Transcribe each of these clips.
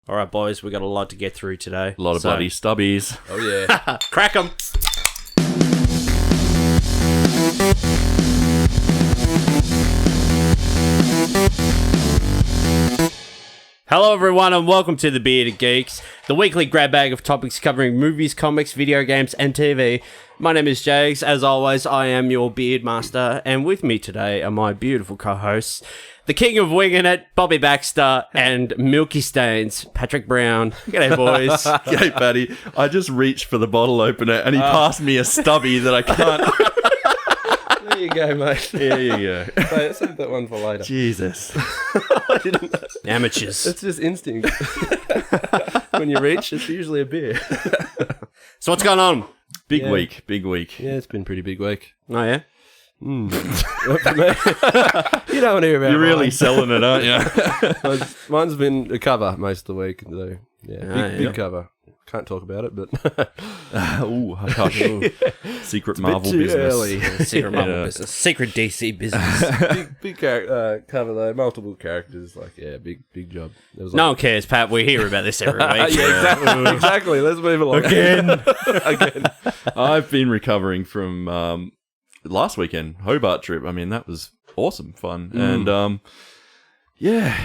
All right, boys, we got a lot to get through today. A lot of bloody stubbies. Oh, yeah. Crack them. Hello, everyone, and welcome to the Bearded Geeks, the weekly grab bag of topics covering movies, comics, video games, and TV. My name is Jags. As always, I am your beard master, and with me today are my beautiful co-hosts, the king of winging it, Bobby Baxter, and Milky Stains, Patrick Brown. G'day, boys. G'day, Paddy. I just reached for the bottle opener and he passed me a stubby that I can't... There you go, mate. There you go. Save that one for later. Jesus. I didn't know. Amateurs. It's just instinct. When you reach, it's usually a beer. So what's going on? Big week. Yeah, it's been a pretty big week. Oh, yeah? What for me? You don't want to hear about You're really mine. selling it, aren't you? Mine's been a cover most of the week. So, yeah, big cover. Can't talk about it, but... Secret Marvel too business. early. Secret Marvel business. Secret DC business. big cover, though. Multiple characters. Big job. There was No one cares, Pat. We hear about this every week. Yeah, exactly. Let's move along. Again. Again. I've been recovering from last weekend, Hobart trip. I mean, that was awesome fun. And...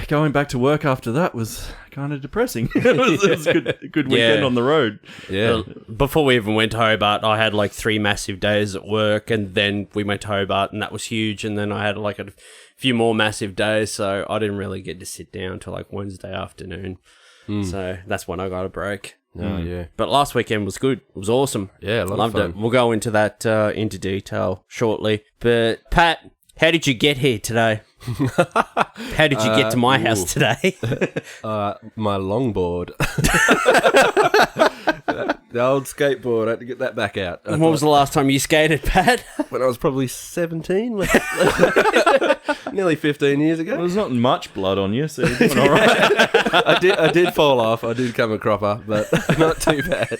going back to work after that was kind of depressing. it was a good weekend on the road. Yeah. Before we even went to Hobart, I had like 3 massive days at work, and then we went to Hobart, and that was huge. And then I had like a few more massive days, so I didn't really get to sit down till like Wednesday afternoon. So that's when I got a break. Oh, yeah. But last weekend was good. It was awesome. Yeah, a lot Loved of fun. it. We'll go into that into detail shortly. But Pat, how did you get here today? How did you get to my house today? My longboard. The old skateboard. I had to get that back out. When was the last time you skated, Pat? When I was probably 17. Nearly 15 years ago. Well, there's not much blood on you, so you're doing all right. I did fall off. I did come a cropper, but not too bad.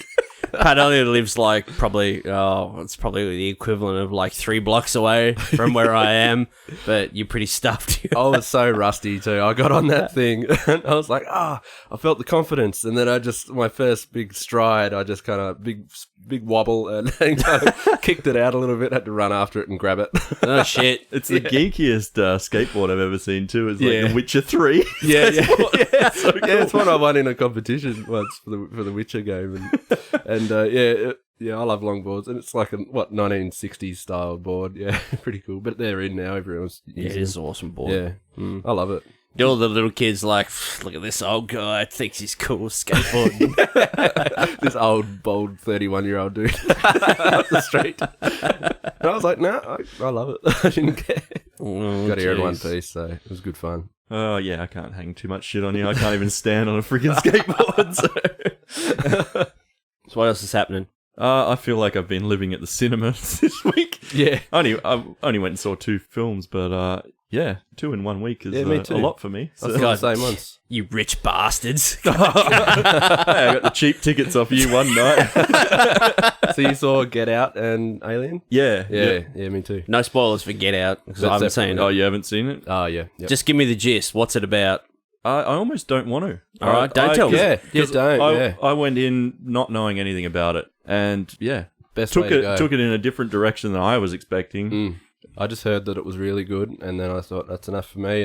Pat only lives like it's probably the equivalent of like 3 blocks away from where I am, but you're pretty stuffed. I was so rusty too. I got on that thing and I was like, I felt the confidence. And then my first big stride, I just kind of big wobble and kind of kicked it out a little bit. Had to run after it and grab it. Oh, shit. It's the geekiest skateboard I've ever seen too. It's like The Witcher 3. Yeah. So cool. Yeah, it's one I won in a competition once for the Witcher game, and I love longboards, and it's like a 1960s style board. Yeah, pretty cool. But they're in now. Everyone's using It is an awesome board. Yeah, I love it. All the little kids like, look at this old guy, thinks he's cool skateboarding. This old, bold 31-year-old dude up the street. And I was like, no, I love it. I didn't care. Got here in one piece, so it was good fun. Oh, yeah, I can't hang too much shit on you. I can't even stand on a freaking skateboard. So what else is happening? I feel like I've been living at the cinema this week. Yeah. I only went and saw 2 films, but 2 in 1 week is me too. a lot for me. I So. saw the same ones. You rich bastards. Hey, I got the cheap tickets off you one night. So you saw Get Out and Alien? Yeah, Yeah, me too. No spoilers for Get Out, because I haven't seen Oh, it. you haven't seen it? Oh, yeah. Yep. Just give me the gist. What's it about? I almost don't want to. All right, don't tell me. I went in not knowing anything about it, and Best way to go. took it in a different direction than I was expecting. I just heard that it was really good, and then I thought that's enough for me.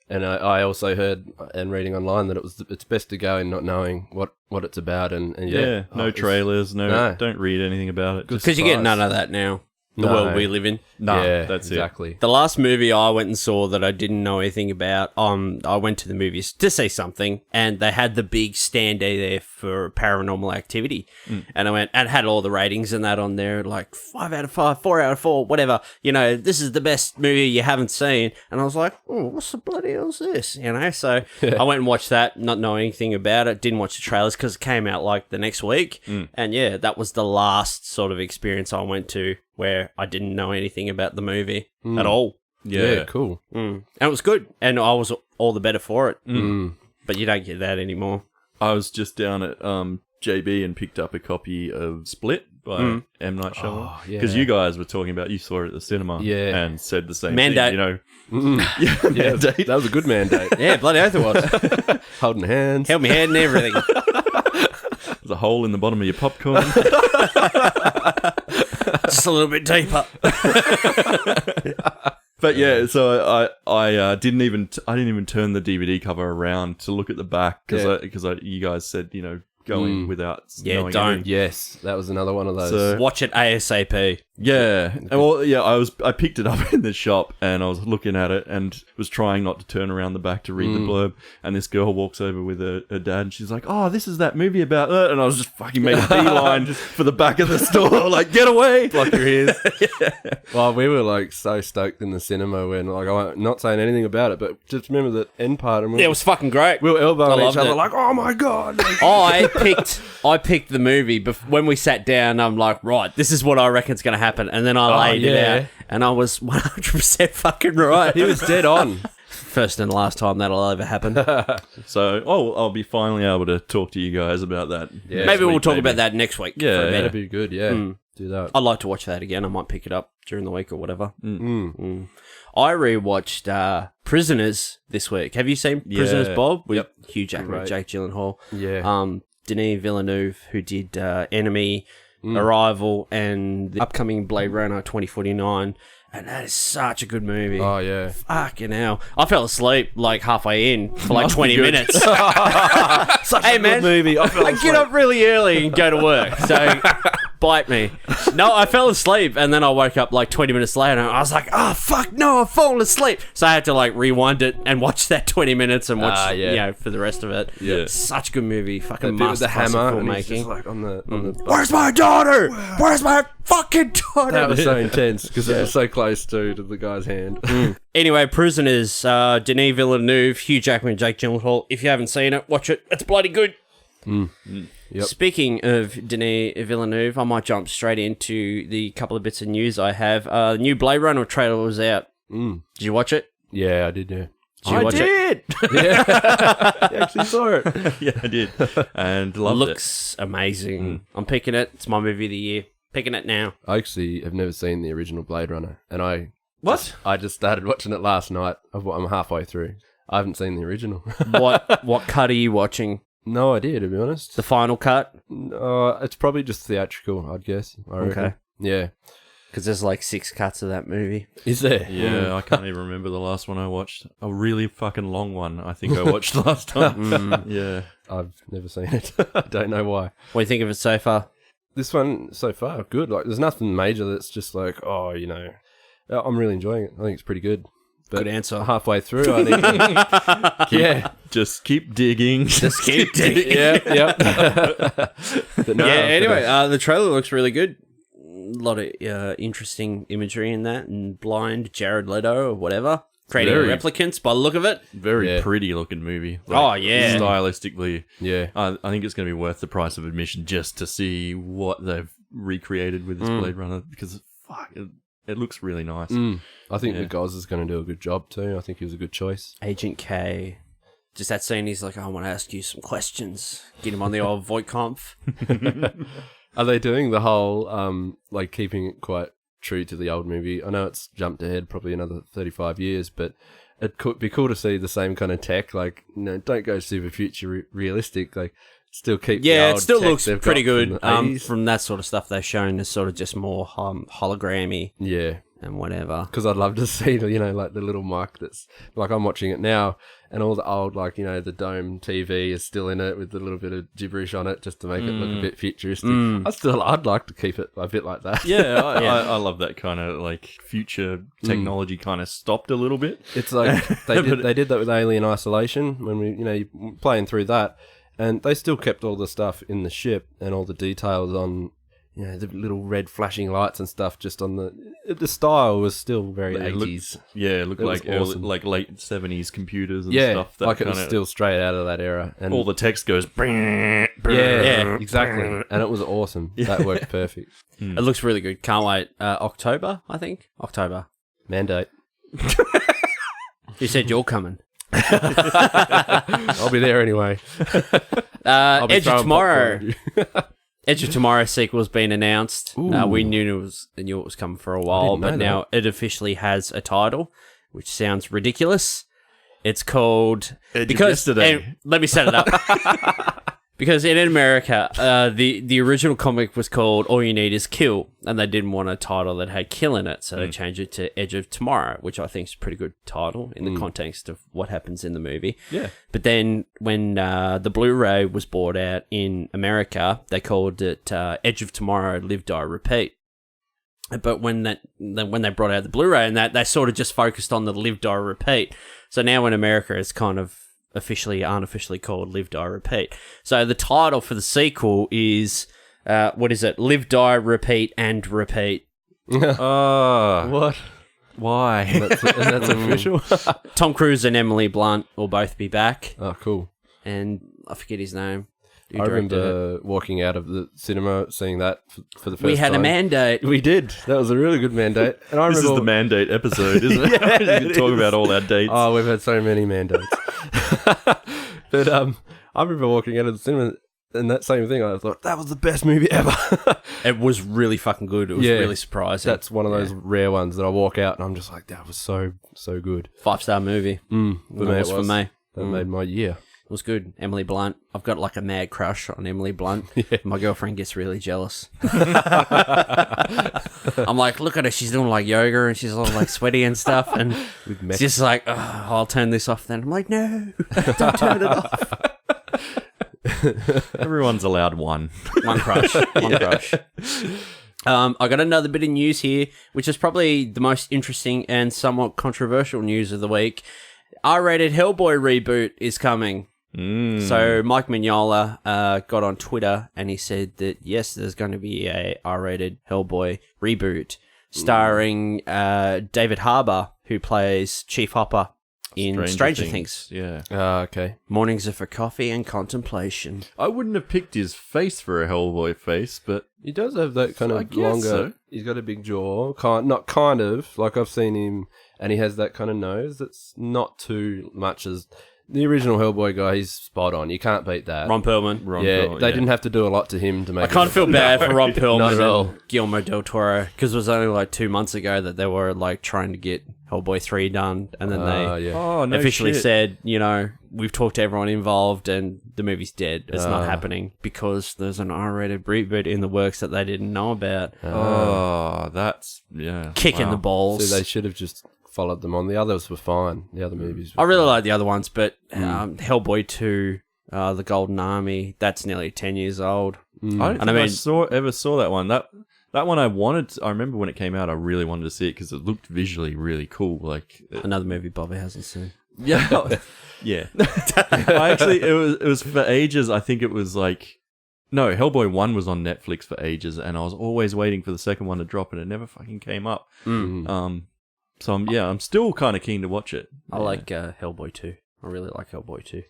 And I also heard and reading online that it's best to go in not knowing what it's about. And no trailers, don't read anything about it. Because you get none of that now. The world we live in. No, that's exactly. The last movie I went and saw that I didn't know anything about, I went to the movies to see something, and they had the big standee there for Paranormal Activity. And I went and had all the ratings and that on there, like 5 out of 5, 4 out of 4, whatever. You know, this is the best movie you haven't seen. And I was like, what's the bloody hell is this? You know, so I went and watched that, not knowing anything about it. Didn't watch the trailers because it came out like the next week. And that was the last sort of experience I went to where I didn't know anything about the movie at all. Yeah, cool. And it was good, and I was all the better for it. But you don't get that anymore. I was just down at JB and picked up a copy of Split, by M. Night Shyamalan. Oh, yeah. Because you guys were talking about, you saw it at the cinema and said the same Mandate. thing, Yeah, Mandate. that was a good mandate. Yeah, bloody oath it was. Holding hands. Held me hand and everything. There's a hole in the bottom of your popcorn. Just a little bit deeper. But yeah, so I didn't even turn the DVD cover around to look at the back because you guys said go in without knowing don't. anything. Yes, that was another one of those. So- Watch it ASAP. Yeah, and well, yeah, I picked it up in the shop and I was looking at it and was trying not to turn around the back to read the blurb. And this girl walks over with her dad and she's like, "Oh, this is that movie about that." And I was just fucking made a beeline for the back of the store, like, "Get away!" Block your ears. Well, we were like so stoked in the cinema when, like, I'm not saying anything about it, but just remember that end part. And Yeah, it was fucking great. we were elbowing I each loved other it. like, "Oh my god!" I picked the movie when we sat down. I'm like, right, this is what I reckon's going to happen, and then I laid it yeah. out, and I was 100% fucking right. He was dead on. First and last time that'll ever happen. So I'll be finally able to talk to you guys about that. Yeah. Maybe we'll talk maybe. about that next week. Yeah, for a bit. That'd be good. Yeah, do that. I'd like to watch that again. I might pick it up during the week or whatever. Mm. I rewatched Prisoners this week. Have you seen Prisoners, Bob? With Hugh Jackman, Great. Jake Gyllenhaal. Yeah. Denis Villeneuve, who did Enemy, Arrival, and the upcoming Blade Runner 2049. And that is such a good movie. Oh yeah. Fucking hell. I fell asleep like halfway in for like Must be 20 good. minutes. Such Hey, a man. good movie. I get up really early and go to work, so bite me. No, I fell asleep and then I woke up like 20 minutes later and I was like, oh, fuck, no, I've fallen asleep. So I had to like rewind it and watch that 20 minutes and watch, for the rest of it. Yeah. Such a good movie. Fucking That bit with the masterclass hammer of and he's filmmaking. just like on the Where's my daughter? Where's my fucking daughter? That was so intense because it was so close to the guy's hand. Anyway, Prisoners, Denis Villeneuve, Hugh Jackman, Jake Gyllenhaal. If you haven't seen it, watch it. It's bloody good. Yep. Speaking of Denis Villeneuve, I might jump straight into the couple of bits of news I have. The new Blade Runner trailer was out. Did you watch it? Yeah, I did. Yeah. Did you watch it? Yeah, I actually saw it. Yeah, I did, and It loved looks amazing. I'm picking it. It's my movie of the year. Picking it now. I actually have never seen the original Blade Runner, and I just started watching it last night. I'm halfway through. I haven't seen the original. What cut are you watching? No idea, to be honest. The final cut? It's probably just theatrical, I'd guess. I reckon. Okay. Yeah. Because there's like 6 cuts of that movie. Is there? Yeah, I can't even remember the last one I watched. A really fucking long one, I think I watched last time. Yeah. I've never seen it. I don't know why. What do you think of it so far? This one, so far, good. Like, there's nothing major that's just like, I'm really enjoying it. I think it's pretty good. But Good answer. halfway through, I need to... Yeah. Just keep digging. Just keep digging. Yeah. But no, Anyway, the trailer looks really good. A lot of interesting imagery in that, and blind Jared Leto or whatever. Creating Very- replicants by the look of it. Very Yeah. pretty looking movie. Oh, yeah. Stylistically. Yeah. I think it's going to be worth the price of admission just to see what they've recreated with this Blade Runner, because fuck, it looks really nice. I think Yeah. the Goz is going to do a good job too. I think he was a good choice. Agent K. Just that scene, he's like, I want to ask you some questions. Get him on the old Voight-Kampf. Are they doing the whole, like, keeping it quite true to the old movie? I know it's jumped ahead probably another 35 years, but it could be cool to see the same kind of tech. Like, don't go super future realistic. Like, still keep the Yeah, old it still tech looks they've pretty got good. from the 80s. From that sort of stuff they've shown, is sort of just more hologrammy Yeah. and whatever. Because I'd love to see, like the little mic that's, like, I'm watching it now, and all the old, like, the dome TV is still in it with a little bit of gibberish on it just to make it look a bit futuristic. I'd like to keep it a bit like that. Yeah, I love that kind of like future technology kind of stopped a little bit. It's like they did that with Alien Isolation when you're playing through that, and they still kept all the stuff in the ship and all the details on the little red flashing lights and stuff. Just on the style was still very It 80s. It looked It was like awesome. like late 70s computers and Yeah, stuff. That like it was kinda- still straight out of that era. And all the text goes. yeah, exactly, and it was awesome. That worked perfect. It looks really good. Can't wait. October, I think. October. Mandate. You said you're coming. I'll be there anyway. I'll be Edge of throwing Tomorrow. popcorn. Edge of Tomorrow sequel has been announced. We knew it was coming for a while, but now it officially has a title, which sounds ridiculous. It's called Yesterday. Let me set it up. Because in America, the original comic was called All You Need Is Kill, and they didn't want a title that had kill in it, so they changed it to Edge of Tomorrow, which I think is a pretty good title in the context of what happens in the movie. Yeah. But then when the Blu-ray was brought out in America, they called it Edge of Tomorrow, Live, Die, Repeat. But when they brought out the Blu-ray and that, they sort of just focused on the Live, Die, Repeat. So now in America, it's kind of unofficially called Live, Die, Repeat. So the title for the sequel is, what is it? Live, Die, Repeat, and Repeat. What? Why? That's official. Tom Cruise and Emily Blunt will both be back. Oh, cool. And I forget his name. I remember walking out of the cinema, seeing that for the first time. We had a mandate. We did. That was a really good mandate. And I This is remember the mandate episode, isn't it? Yeah, We can talk about all our dates. Oh, we've had so many mandates. But I remember walking out of the cinema and that same thing. I thought, that was the best movie ever. It was really fucking good. It was really surprising. That's one of those rare ones that I walk out and I'm just like, that was so good. 5-star movie. For me, it For me. That made my year. It was good. Emily Blunt. I've got like a mad crush on Emily Blunt. My girlfriend gets really jealous. I'm like, look at her. She's doing like yoga and she's all like sweaty and stuff. And it's just like, oh, I'll turn this off then. I'm like, no, don't turn it off. Everyone's allowed one. One crush. One crush. I got another bit of news here, which is probably the most interesting and somewhat controversial news of the week. R-rated Hellboy reboot is coming. So Mike Mignola got on Twitter and he said that yes, there's going to be a R-rated Hellboy reboot starring David Harbour, who plays Chief Hopper in Stranger Things. Yeah. Okay. Mornings are for coffee and contemplation. I wouldn't have picked his face for a Hellboy face, but He does have that kind I of guess longer. so. He's got a big jaw, not kind of like I've seen him, and he has that kind of nose that's not too much as the original Hellboy guy. He's spot on. You can't beat that. Ron Perlman. They didn't have to do a lot to him to make. I kind of feel bad for Ron Not Perlman at all. and Guillermo del Toro because it was only like 2 months ago that they were like trying to get Hellboy 3 done, and then they oh no, officially shit. said, you know, we've talked to everyone involved and the movie's dead. It's not happening because there's an R-rated reboot in the works that they didn't know about. Oh, that's Kicking the balls. So they should have just followed them on. The others were fine. The other movies. I really like the other ones, but Hellboy 2, The Golden Army, that's nearly 10 years old. I don't think I ever saw that one. That one I remember when it came out, I really wanted to see it because it looked visually really cool. Like Another movie Bobby hasn't seen. yeah, yeah. I actually, it was for ages. I think it was like, no, Hellboy 1 was on Netflix for ages, and I was always waiting for the second one to drop, and it never fucking came up. So I'm still kind of keen to watch it. I like Hellboy 2. I really like Hellboy 2.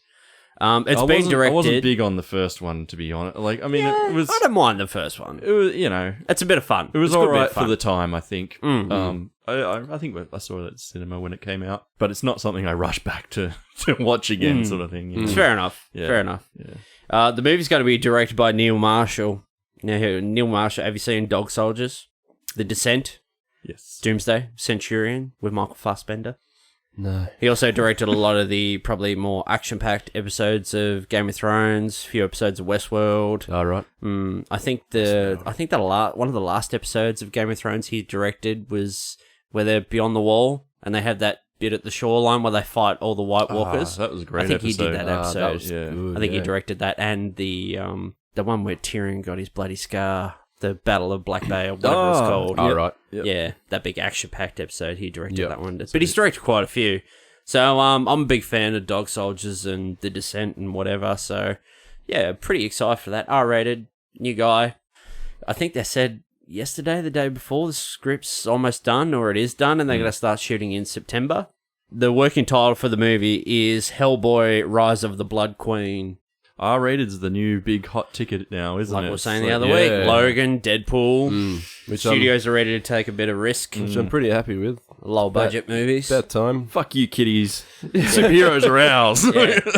It's been directed. I wasn't big on the first one, to be honest. Like, I mean, it was. I don't mind the first one. It was, you know, It's a bit of fun. it was It's a good all bit of right for fun. the time. I think. Mm-hmm. I think I saw it at cinema when it came out, but it's not something I rush back to watch again, sort of thing. You know? Fair enough. Yeah. Fair enough. Yeah. The movie's going to be directed by Neil Marshall. Now, Neil Marshall, have you seen Dog Soldiers? The Descent? Yes. Doomsday? Centurion with Michael Fassbender? No. He also directed a lot of the probably more action-packed episodes of Game of Thrones, a few episodes of Westworld. All right. I think one of the last episodes of Game of Thrones he directed was where they're beyond the wall and they have that bit at the shoreline where they fight all the White Walkers. That was a great I think episode. he did that episode. That was good, I think he directed that and the one where Tyrion got his bloody scar, the Battle of Black Bay or whatever it's called. All right. Yep. Yeah, that big action-packed episode. He directed that one. But he's directed quite a few. So I'm a big fan of Dog Soldiers and The Descent and whatever. So, yeah, pretty excited for that. R-rated, new guy. I think they said yesterday, the day before, the script's almost done, or it is done, and they're going to start shooting in September. The working title for the movie is Hellboy, Rise of the Blood Queen. R-rated's the new big hot ticket now, isn't Like it? we were It's saying the like- other yeah. week, Logan, Deadpool. Which Studios are ready to take a bit of risk. I'm pretty happy with. Low budget movies. About time. Fuck you, kiddies. Superheroes are ours.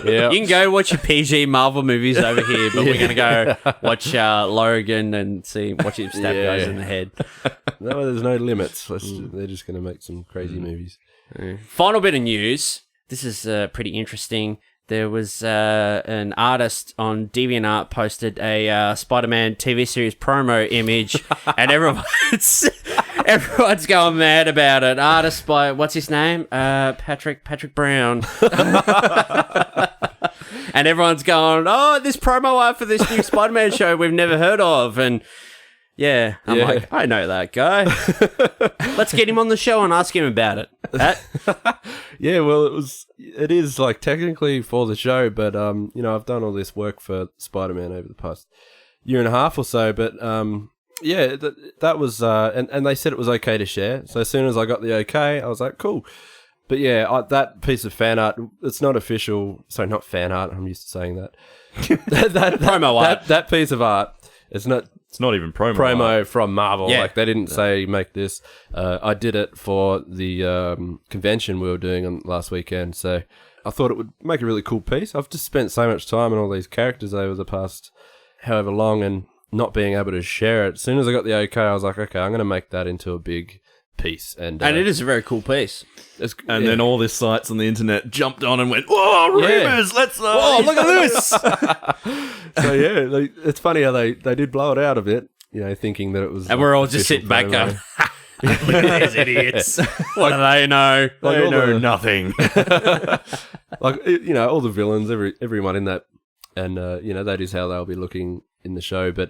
Yeah. You can go watch your PG Marvel movies over here, but we're going to go watch Logan and watch him stab guys in the head. No, there's no limits. They're just going to make some crazy movies. Final bit of news. This is pretty interesting. There was an artist on DeviantArt posted a Spider-Man TV series promo image, and everyone's going mad about it. Artist by what's his name? Patrick Brown. And everyone's going, "Oh, this promo art for this new Spider-Man show we've never heard of," and I'm like, I know that guy. Let's get him on the show and ask him about it. Yeah, well, it is like technically for the show, but I've done all this work for Spider-Man over the past year and a half or so, but that was and they said it was okay to share. So as soon as I got the okay, I was like, cool. But yeah, that piece of fan art, it's not official. Sorry, not fan art. I'm used to saying that. that promo art. That piece of art, it's not even promo from Marvel. Yeah. Like, they didn't say make this. I did it for the convention we were doing on last weekend, so I thought it would make a really cool piece. I've just spent so much time on all these characters over the past however long, and not being able to share it. As soon as I got the okay, I was like, okay, I'm going to make that into a big piece. And it is a very cool piece. Then all the sites on the internet jumped on and went, "Whoa, rumors! Let's Oh, look at this!" So yeah, it's funny how they did blow it out a bit, thinking that it was. And we're all just sitting back going, "Look at these idiots! What do they know? They know nothing." Like, all the villains, everyone in that, and that is how they'll be looking in the show, but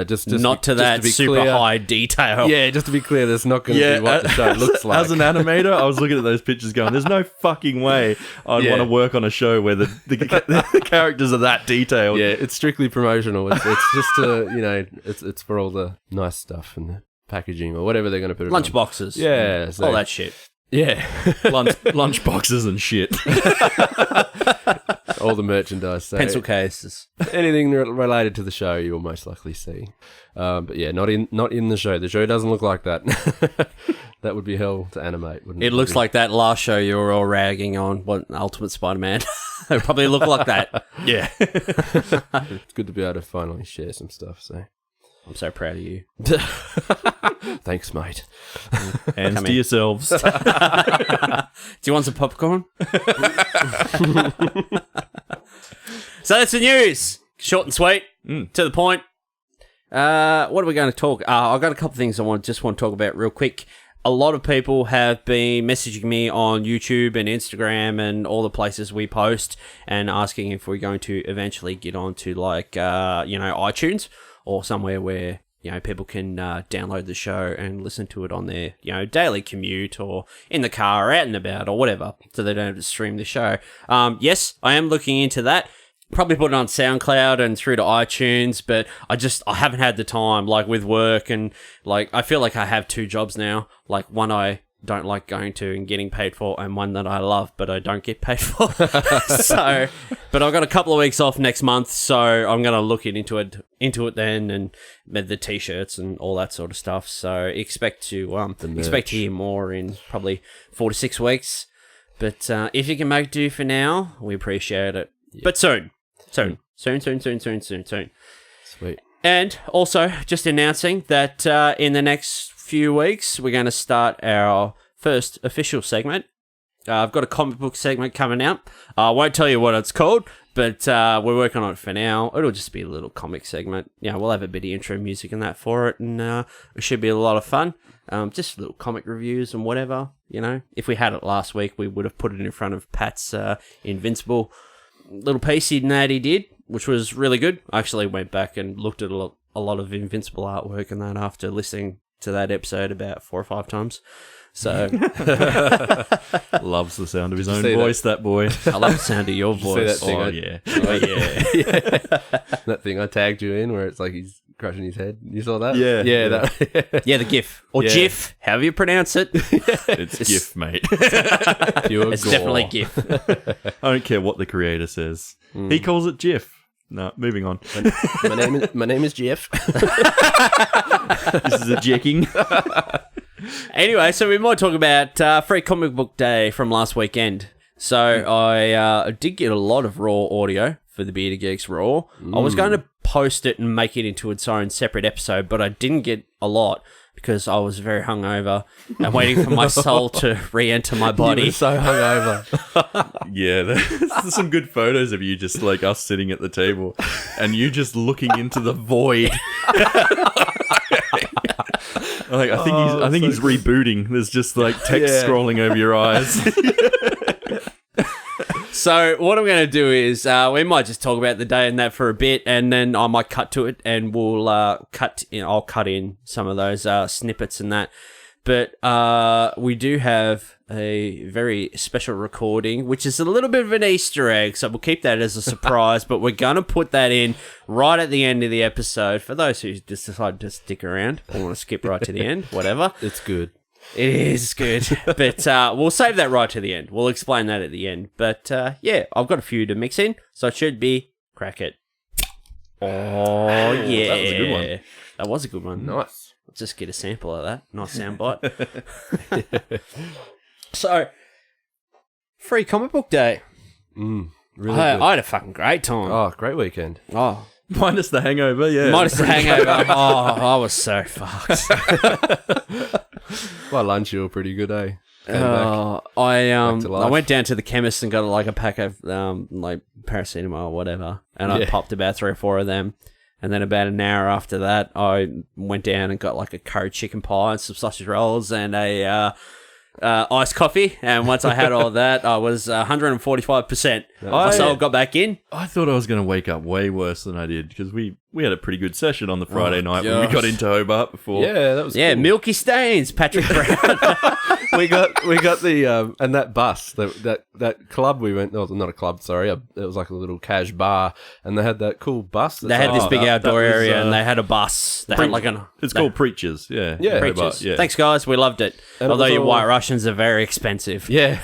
just not to that super high detail. Yeah, just to be clear, that's not going to be what the show looks like. As an animator, I was looking at those pictures going, there's no fucking way I'd want to work on a show where the characters are that detailed. Yeah, it's strictly promotional. It's just it's for all the nice stuff and the packaging or whatever they're going to put it Lunch on. boxes. Yeah. All that shit. Yeah. lunch boxes and shit. All the merchandise. So Pencil cases. anything related to the show you'll most likely see. But yeah, not in the show. The show doesn't look like that. That would be hell to animate, wouldn't it? It looks like that last show you were all ragging on, Ultimate Spider-Man. It probably looked like that. Yeah. It's good to be able to finally share some stuff, so I'm so proud of you. thanks, mate. Hands to yourselves. Do you want some popcorn? So that's the news. Short and sweet. To the point. What are we going to talk? I've got a couple of things I just want to talk about real quick. A lot of people have been messaging me on YouTube and Instagram and all the places we post and asking if we're going to eventually get onto iTunes or somewhere where people can download the show and listen to it on their daily commute or in the car or out and about or whatever, so they don't have to stream the show. Yes, I am looking into that. Probably put it on SoundCloud and through to iTunes, but I haven't had the time, like with work, and like I feel like I have two jobs now, like one I don't like going to and getting paid for, and one that I love but I don't get paid for. So, but I've got a couple of weeks off next month, so I'm gonna look into it then, and the t-shirts and all that sort of stuff. So expect to hear more in probably 4 to 6 weeks. But if you can make do for now, we appreciate it. Yeah. But soon. Soon. Sweet. And also, just announcing that in the next few weeks, we're going to start our first official segment. I've got a comic book segment coming out. I won't tell you what it's called, but we're working on it for now. It'll just be a little comic segment. We'll have a bit of intro music and that for it, and it should be a lot of fun. Just little comic reviews and whatever, If we had it last week, we would have put it in front of Pat's Invincible little piece he did, which was really good. I actually went back and looked at a lot of Invincible artwork and that after listening to that episode about 4 or 5 times. So loves the sound of his own voice, that boy. I love the sound of your voice. Yeah. That thing I tagged you in where it's like he's crushing his head. You saw that? Yeah. Yeah, the GIF. Or GIF, however you pronounce it. It's GIF, mate. It's definitely GIF. I don't care what the creator says. He calls it GIF. No, moving on. My name is Jeff. This is a jacking. Anyway, so we might talk about Free Comic Book Day from last weekend. So I did get a lot of raw audio for the Bearded Geeks RAW. I was going to post it and make it into its own separate episode, but I didn't get a lot because I was very hungover and waiting for my soul to re-enter my body. You were so hungover. Yeah, there's some good photos of you just like us sitting at the table and you just looking into the void. Like, I think he's rebooting. There's just like text scrolling over your eyes. So what I'm going to do is we might just talk about the day and that for a bit, and then I might cut to it, and I'll cut in some of those snippets and that. But we do have a very special recording, which is a little bit of an Easter egg, so we'll keep that as a surprise, but we're going to put that in right at the end of the episode. For those who just decide to stick around or want to skip right to the end, whatever. It's good. It is good, but we'll save that right to the end. We'll explain that at the end. But yeah, I've got a few to mix in, so it should be crack it. Oh, yeah. That was a good one. That was a good one. Nice. Let's just get a sample of that. Nice soundbite. So, Free Comic Book Day. Really good. I had a fucking great time. Oh, great weekend. Oh. Minus the hangover, yeah. Minus the hangover. Oh, I was so fucked. By lunch, you were pretty good, eh? I went down to the chemist and got like a pack of like paracetamol or whatever, and I popped about 3 or 4 of them. And then about an hour after that, I went down and got like a curry chicken pie and some sausage rolls and a iced coffee. And once I had all that, I was 145%. My soul got back in. I thought I was going to wake up way worse than I did because we had a pretty good session on the Friday night when we got into Hobart before. Yeah, that was cool. Milky Stains, Patrick Brown. we got the and that bus that club we went. Oh, not a club, sorry. It was like a little cash bar, and they had that cool bus. They had this big outdoor area, and they had a bus. They had like it's called Preachers. Yeah, Preachers. Hobart, yeah. Thanks, guys. We loved it. And although your all, White Russians are very expensive. Yeah,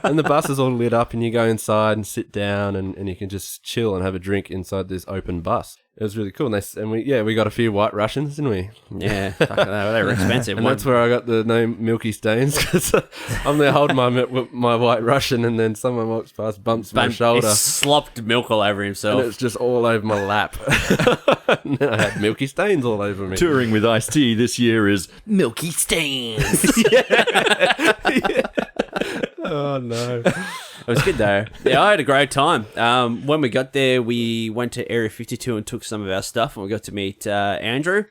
and the bus is all lit up, and you go inside and sit down, and you can just chill and have a drink inside this open bus. It was really cool, and we got a few White Russians, didn't we? Yeah, they were expensive. And that's where I got the name Milky Stains, because I'm there holding my White Russian, and then someone walks past, bumps my shoulder. He slopped milk all over himself. And it's just all over my lap. And then I had Milky Stains all over me. Touring with Ice-T this year is Milky Stains. Oh, no. It was good though. Yeah, I had a great time. When we got there, we went to Area 52 and took some of our stuff, and we got to meet Andrew,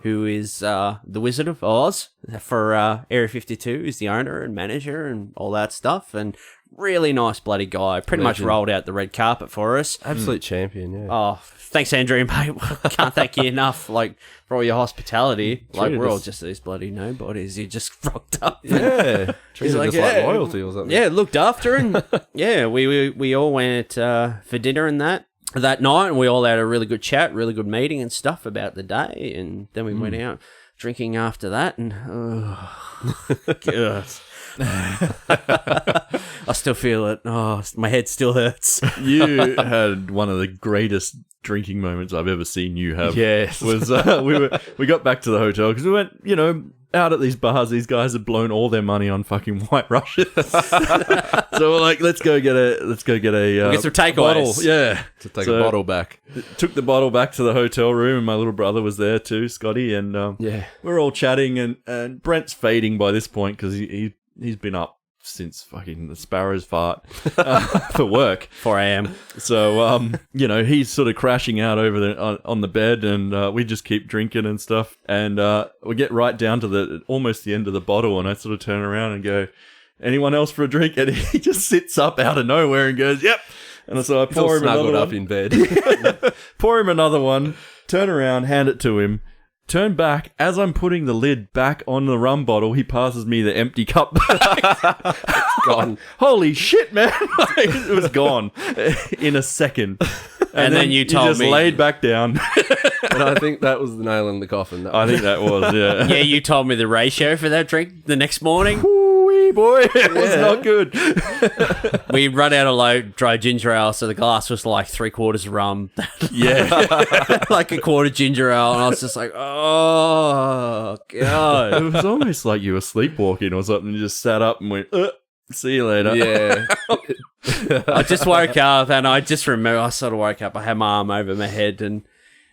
who is the Wizard of Oz for Area 52. He's the owner and manager and all that stuff, and really nice bloody guy. Pretty much rolled out the red carpet for us. Absolute champion, yeah. Oh, thanks, Andrew, mate. Can't thank you enough, like, for all your hospitality. Like, we're all just these bloody nobodies. You just rocked up. Yeah. Treated like, us like royalty or something. Yeah, looked after, and yeah, we all went for dinner and that night, and we all had a really good chat, really good meeting and stuff about the day, and then we went out drinking after that, and God. I still feel it. Oh, my head still hurts. You had one of the greatest drinking moments I've ever seen you have. Yes. Was we got back to the hotel because we went, out at these bars. These guys had blown all their money on fucking White Russians. So we're like, let's go get a Get some takeaways. bottle. Yeah, To take a bottle back. Took the bottle back to the hotel room, and my little brother was there too, Scotty, and we're all chatting, and Brent's fading by this point because he's been up since fucking the sparrows fart for work. 4 a.m. So, he's sort of crashing out over on the bed, and we just keep drinking and stuff. And we get right down to almost the end of the bottle, and I sort of turn around and go, anyone else for a drink? And he just sits up out of nowhere and goes, yep. And so I pour him another up one. in bed. Pour him another one, turn around, hand it to him. Turn back. As I'm putting the lid back on the rum bottle, he passes me the empty cup back. Gone. Holy shit, man. It was gone in a second. And then you told just me. Laid back down. And I think that was the nail in the coffin. I think that was, yeah. Yeah, you told me the ratio for that drink the next morning. Ooh-wee, me, boy. It was not good. We run out of low dry ginger ale, so the glass was like 3/4 rum. Yeah. Like a quarter ginger ale, and I was just like, oh, God. It was almost like you were sleepwalking or something. You just sat up and went, see you later. Yeah. I just woke up, and I just remember I sort of woke up. I had my arm over my head, and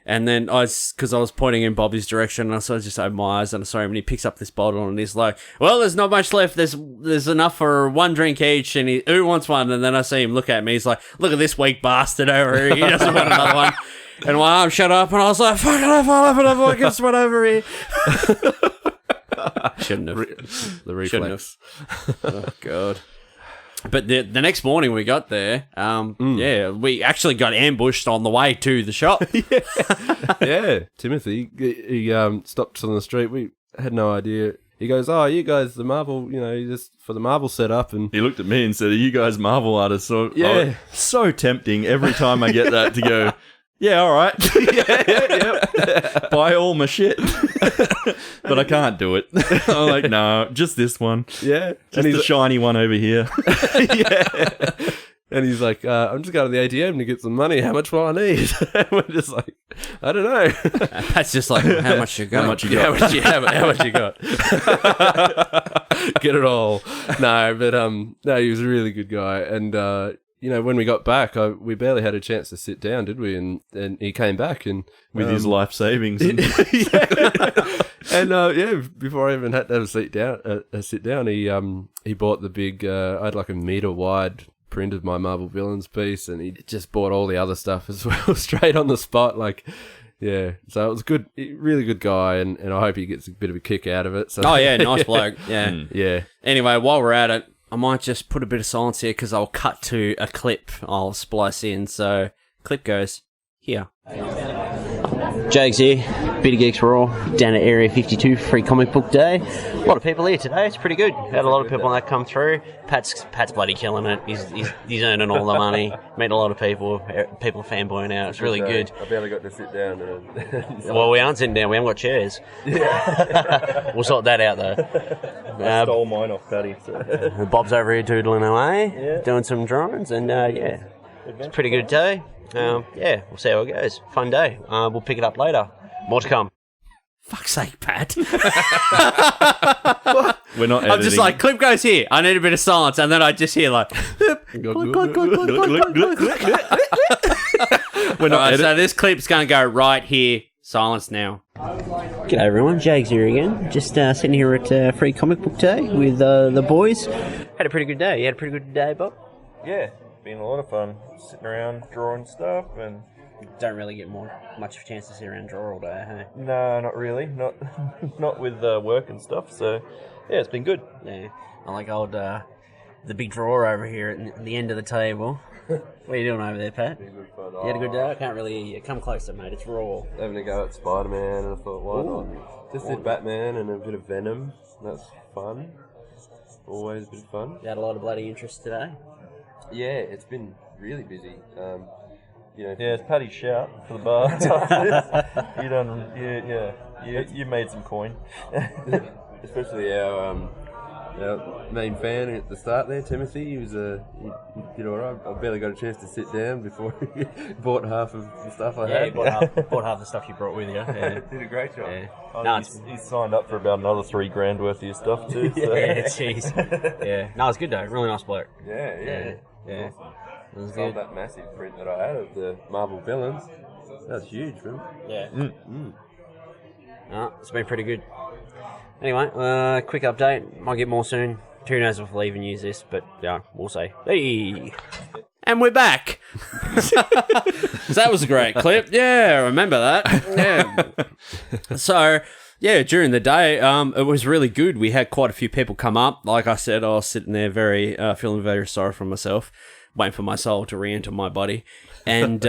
then because I was pointing in Bobby's direction, and I sort of just opened my eyes and I saw him, and he picks up this bottle, and he's like, well, there's not much left. There's enough for one drink each, and who wants one? And then I see him look at me. He's like, look at this weak bastard over here. He doesn't want another one. And my arm shut up, and I was like, fuck it, I left another fucking one over here. Shouldn't have. The reflex. Oh, God. But the next morning we got there, we actually got ambushed on the way to the shop. Yeah, Timothy, he stopped us on the street. We had no idea. He goes, oh, you guys, the Marvel, just for the Marvel setup. And He looked at me and said, are you guys Marvel artists? So, Yeah. so tempting every time I get that to go, yeah, all right. Buy all my shit. But I can't do it. I'm like, no, just this one. yeah. Just the shiny one over here. Yeah. And he's like, I'm just going to the ATM to get some money. How much will I need? And we're just like, I don't know. That's just like, how much you got? How much you got? How much you got? Get it all. No, but no, he was a really good guy. And when we got back, we barely had a chance to sit down, did we? And he came back and With his life savings. And and before I even had to have a sit down, he bought the big. I had like a meter wide print of my Marvel Villains piece, and he just bought all the other stuff as well, straight on the spot. Like, yeah, so it was good, really good guy, and I hope he gets a bit of a kick out of it. So. Oh yeah, nice bloke. Yeah, yeah. Anyway, while we're at it, I might just put a bit of silence here because I'll cut to a clip I'll splice in. So, clip goes here. Jags here, Bearded Geeks RAW, down at Area 52, Free Comic Book Day. A lot of people here today, it's pretty good. Had a lot of people that come through. Pat's bloody killing it. He's earning all the money. Met a lot of people fanboying out. It's really good. I barely got to sit down. Well, we aren't sitting down, we haven't got chairs. Yeah. We'll sort that out though. I stole mine off Paddy. So. Bob's over here doodling away, doing some drawings, and it's a pretty good day. We'll see how it goes. Fun day. We'll pick it up later. More to come. Fuck's sake, Pat. we're not editing. I'm just like, clip goes here. I need a bit of silence, and then I just hear like, We're not so this clip's going to go right here. Silence now. G'day everyone, Jags here again. Just sitting here at Free Comic Book Day with the boys. Had a pretty good day. You had a pretty good day, Bob? Yeah, been a lot of fun sitting around drawing stuff and Don't really get much of a chance to sit around and draw all day, hey? no, not really, not with work and stuff. So yeah, it's been good. Yeah, I like old the big drawer over here at the end of the table. What are you doing over there, Pat? Good fun. You had a good day? I can't really hear you. Come closer, mate. It's raw. Having a go at Spider-Man, and I thought, why not? Just did Batman and a bit of Venom. That's fun. Always a bit of fun. You had a lot of bloody interest today? Yeah, it's been really busy. Yeah, it's Paddy's shout for the bar. You done, you made some coin. Especially our main fan at the start there, Timothy. He was he did all right. I barely got a chance to sit down before he bought half of the stuff I had. Yeah, bought half the stuff you brought with you. Yeah. Did a great job. Yeah. Oh, he's signed up for about another $3,000 worth of your stuff too. So. Yeah, jeez. Yeah. No, it's good though. Really nice bloke. Yeah. Yeah. It was Sold good. that massive print that I had of the Marvel villains. That's huge, man. Yeah. No, it's been pretty good. Anyway, quick update. Might get more soon. Who knows if we'll even use this, but yeah, we'll see. Hey! And we're back! That was a great clip. Yeah, remember that. Yeah. So, yeah, during the day, it was really good. We had quite a few people come up. Like I said, I was sitting there feeling very sorry for myself, waiting for my soul to re-enter my body. And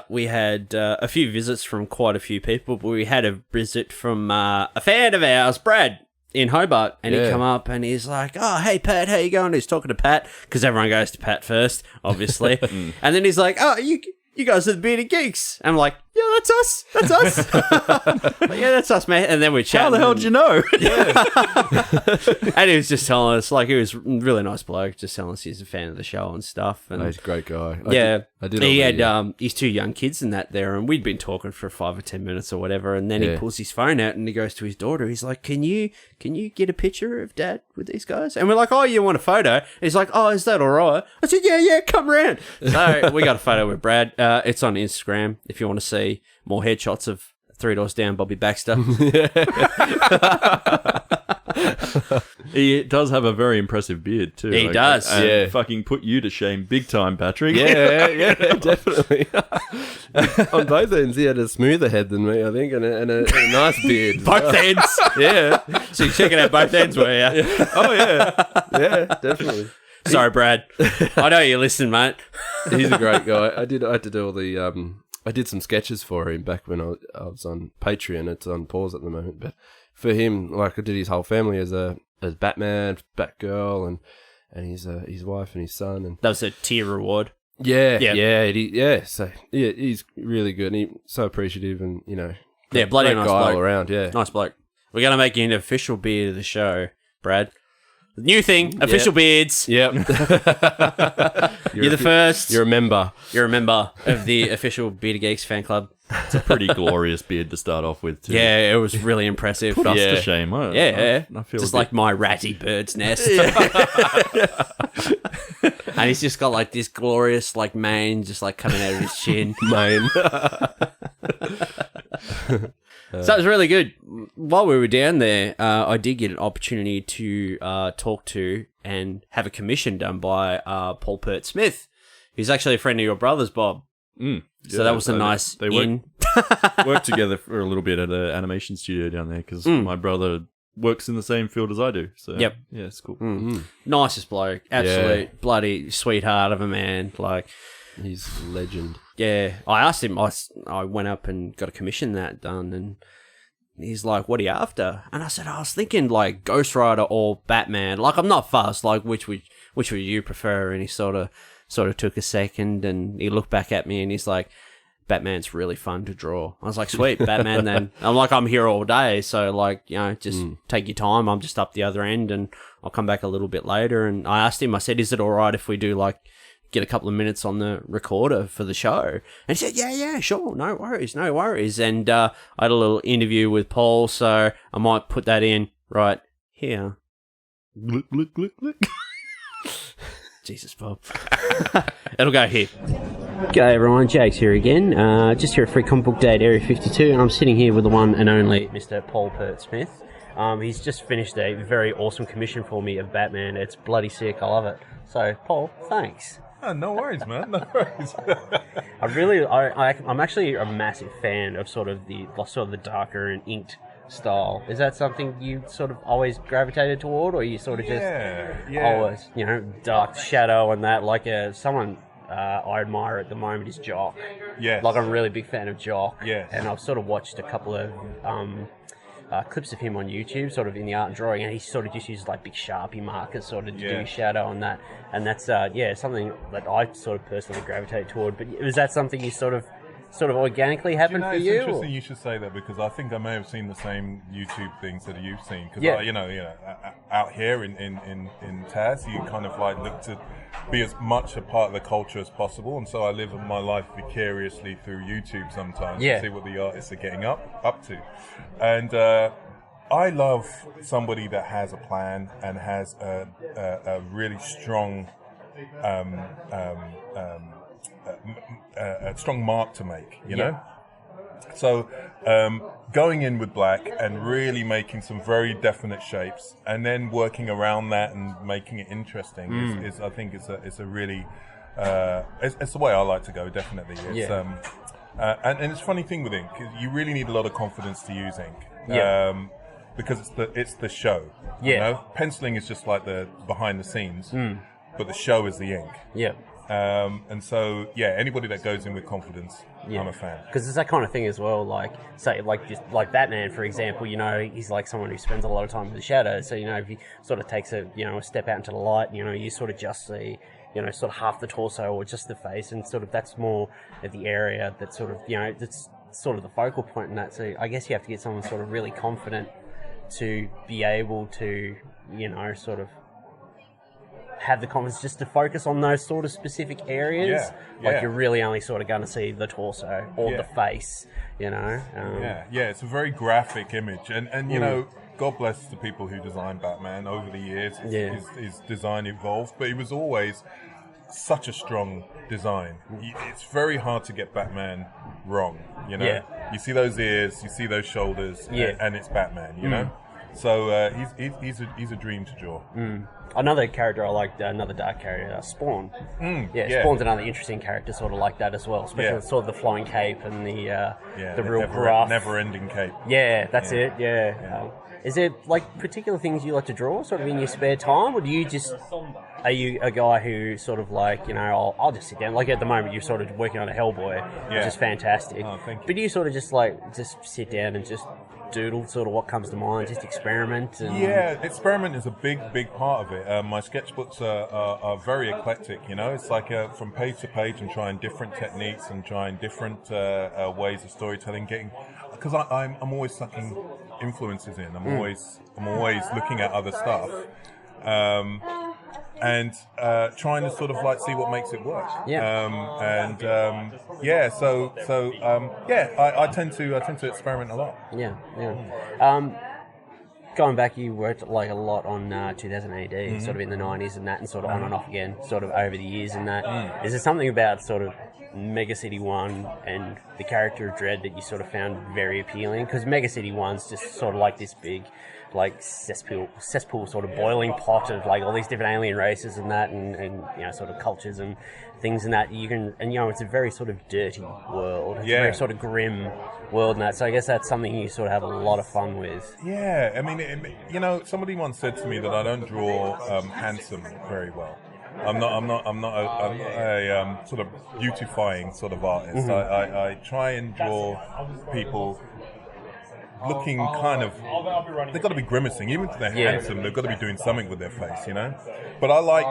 we had a few visits from quite a few people, but we had a visit from a fan of ours, Brad, in Hobart, and he come up and he's like, oh, hey, Pat, how you going? He's talking to Pat, because everyone goes to Pat first, obviously. And then he's like, oh, you guys are the Bearded Geeks. And I'm like, yeah, that's us. That's us. Like, yeah, that's us, man. And then we chatted. How the hell did you know? And he was just telling us, like, he was a really nice bloke, just telling us he's a fan of the show and stuff. And He's a great guy. I did. He had yeah. his 2 young kids and that there, and we'd been talking for 5 or 10 minutes or whatever. And then he pulls his phone out and he goes to his daughter. He's like, "Can you get a picture of Dad with these guys?" And we're like, "Oh, you want a photo?" And he's like, "Oh, is that all right?" I said, "Yeah, come around." So we got a photo with Brad. It's on Instagram if you want to see more headshots of 3 Doors Down Bobby Baxter. He does have a very impressive beard too. He does. And fucking put you to shame big time, Patrick. Yeah, definitely. On both ends, he had a smoother head than me, I think, and a nice beard. Both ends. Yeah. So you're checking out both ends, were you? Oh, yeah, definitely. Sorry, Brad. I know you're listening, mate. He's a great guy. I had to do all the I did some sketches for him back when I was on Patreon. It's on pause at the moment, but for him, like, I did his whole family as Batman, Batgirl, and his wife and his son, and That was a tier reward. yeah. So yeah, he's really good, and he's so appreciative, and Yeah, bloody great nice guy bloke. all around. Yeah, Nice bloke. We're going to make you an official beard of the show, Brad. New thing, official beards. Yep. You're the first. You're a member. You're a member of the official Bearded Geeks fan club. It's a pretty glorious beard to start off with too. Yeah, it was really impressive. Put us to shame. Yeah. I feel just a bit- like my ratty bird's nest. And he's just got like this glorious like mane just like coming out of his chin. Mane. So it was really good. While we were down there, I did get an opportunity to talk to and have a commission done by Paul Peart-Smith, who's actually a friend of your brother's, Bob. So that was a nice they in. worked together for a little bit at an animation studio down there because my brother works in the same field as I do. So Yep. yeah, it's cool. Nicest bloke. Absolute bloody sweetheart of a man. Like, He's a legend. yeah. I asked him, I went up and got a commission that done, and he's like, "What are you after?" And I said, "I was thinking like Ghost Rider or Batman. Like, I'm not fussed. Like, which would you prefer?" And he sort of took a second, and he looked back at me, and he's like, "Batman's really fun to draw." I was like, "Sweet, Batman." Then I'm like, "I'm here all day, so like, just take your time. I'm just up the other end, and I'll come back a little bit later." And I asked him, I said, "Is it all right if we do like get a couple of minutes on the recorder for the show?" And he said, yeah, sure, no worries. And I had a little interview with Paul, so I might put that in right here. Glick, glick, glick, glick. Jesus, Bob. It'll go here. G'day everyone, Jake's here again. Just here at Free Comic Book Day at Area 52, and I'm sitting here with the one and only Mr. Paul Peart-Smith. He's just finished a very awesome commission for me of Batman. It's bloody sick, I love it. So, Paul, thanks. Oh, no worries, man. No worries. I'm actually a massive fan of sort of the darker and inked style. Is that something you sort of always gravitated toward, or you sort of always, dark shadow and that? Like someone I admire at the moment is Jock. Yes. Like, I'm a really big fan of Jock. Yes. And I've sort of watched a couple of clips of him on YouTube, sort of in the art and drawing, and he sort of just uses like big Sharpie markers sort of to do shadow on that. And that's something that I sort of personally gravitate toward. But was that something you sort of organically happened for you? It's interesting you should say that, because I think I may have seen the same YouTube things that you've seen. Because out here in Taz, you kind of like look to be as much a part of the culture as possible, and so I live my life vicariously through YouTube sometimes to see what the artists are getting up to. And I love somebody that has a plan and has a really strong a strong mark to make, you know? So going in with black and really making some very definite shapes, and then working around that and making it interesting is I think it's a really it's the way I like to go, definitely. It's and it's a funny thing with ink, you really need a lot of confidence to use ink. Because it's the show. You know? Penciling is just like the behind the scenes, but the show is the ink. And so, anybody that goes in with confidence, I'm a fan. Because it's that kind of thing as well, like, say, like Batman, for example, he's like someone who spends a lot of time in the shadows, so, if he sort of takes a step out into the light, you sort of just see, sort of half the torso or just the face, and sort of that's more of the area that sort of, it's sort of the focal point in that. So I guess you have to get someone sort of really confident to be able to, you know, sort of have the confidence just to focus on those sort of specific areas. Like you're really only sort of going to see the torso or the face, you know. It's a very graphic image, and you know, God bless the people who designed Batman over the years. His design evolved, but it was always such a strong design. It's very hard to get Batman wrong, you know. You see those ears, you see those shoulders, and it's Batman, you know. So he's a dream to draw. Another character I liked, another dark character, Spawn. Spawn's another interesting character, sort of like that as well, especially with sort of the flowing cape and the real gruff, never-ending cape. Yeah, that's it. Is there like particular things you like to draw, sort of in your spare time, or do you just? Are you a guy who sort of like, you know, I'll just sit down. Like at the moment, you're sort of working on a Hellboy, which is fantastic. Oh, thank you. But do you sort of just like just sit down and just doodle sort of what comes to mind, just experiment? And... Yeah, experiment is a big part of it. My sketchbooks are very eclectic, you know. It's like from page to page and trying different techniques and trying different ways of storytelling, because I'm always sucking influences in. I'm always looking at other stuff. And trying to sort of like see what makes it work. I tend to experiment a lot. Going back, you worked like a lot on 2000 AD, sort of in the 90s and that, and sort of on and off again, sort of over the years and that. Is there something about sort of Mega City 1 and the character of Dredd that you sort of found very appealing? Because Mega City 1's just sort of like this big, like cesspool sort of boiling pot of like all these different alien races and that, and you know, sort of cultures and things and that. You can, and you know, it's a very sort of dirty world. It's a very sort of grim world and that. So I guess that's something you sort of have a lot of fun with. Yeah, I mean, you know, somebody once said to me that I don't draw handsome very well. I'm not a sort of beautifying sort of artist. I try and draw people looking kind of, they've got to be grimacing. Even if they're handsome, they've got to be doing something with their face, you know? But I like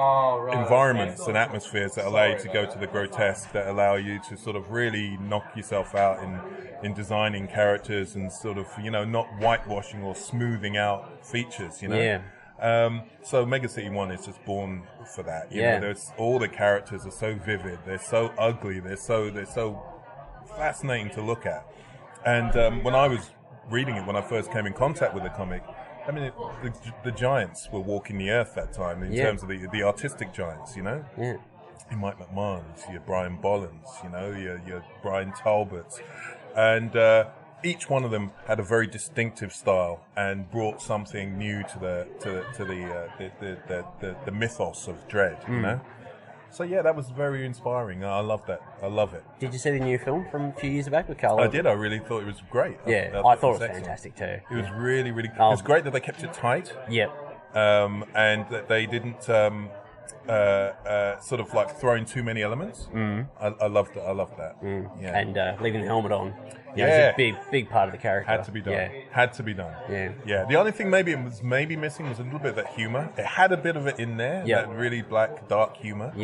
environments and atmospheres that allow you to go to the grotesque, that allow you to sort of really knock yourself out in designing characters and sort of, you know, not whitewashing or smoothing out features, you know? So Mega City 1 is just born for that. You know, there's all the characters are so vivid, they're so ugly, they're so fascinating to look at. And when I was reading it, when I first came in contact with the comic, I mean, the giants were walking the earth that time in terms of the artistic giants, you know? Your Mike McMahons, your Brian Bollins, you know, your Brian Talbots. And each one of them had a very distinctive style and brought something new to the mythos of Dredd, you know? So yeah, that was very inspiring. I love that. I love it. Did you see the new film from a few years back with Carl? I did. I really thought it was great. I thought it was fantastic too. It was really. It was great that they kept it tight. And that they didn't sort of like throw in too many elements. I loved it. I loved that. Yeah. And leaving the helmet on. It's a big part of the character. Had to be done. Had to be done. Yeah. The only thing maybe missing was a little bit of that humor. It had a bit of it in there. That really black, dark humor.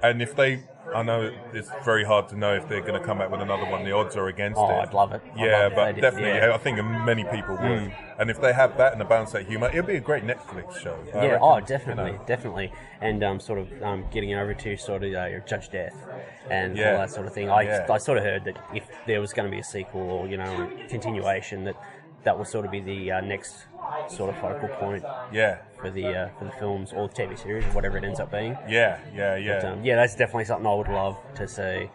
And if they, I know it's very hard to know if they're going to come back with another one. The odds are against it. I'd love it. But definitely, I think many people would. And if they have that and a balance that humor, it'd be a great Netflix show. Definitely. And sort of getting over to sort of your Judge Death and all that sort of thing. I sort of heard that if there was going to be a sequel or, you know, continuation, that will sort of be the next sort of focal point for the films or the TV series or whatever it ends up being. But, that's definitely something I would love to see.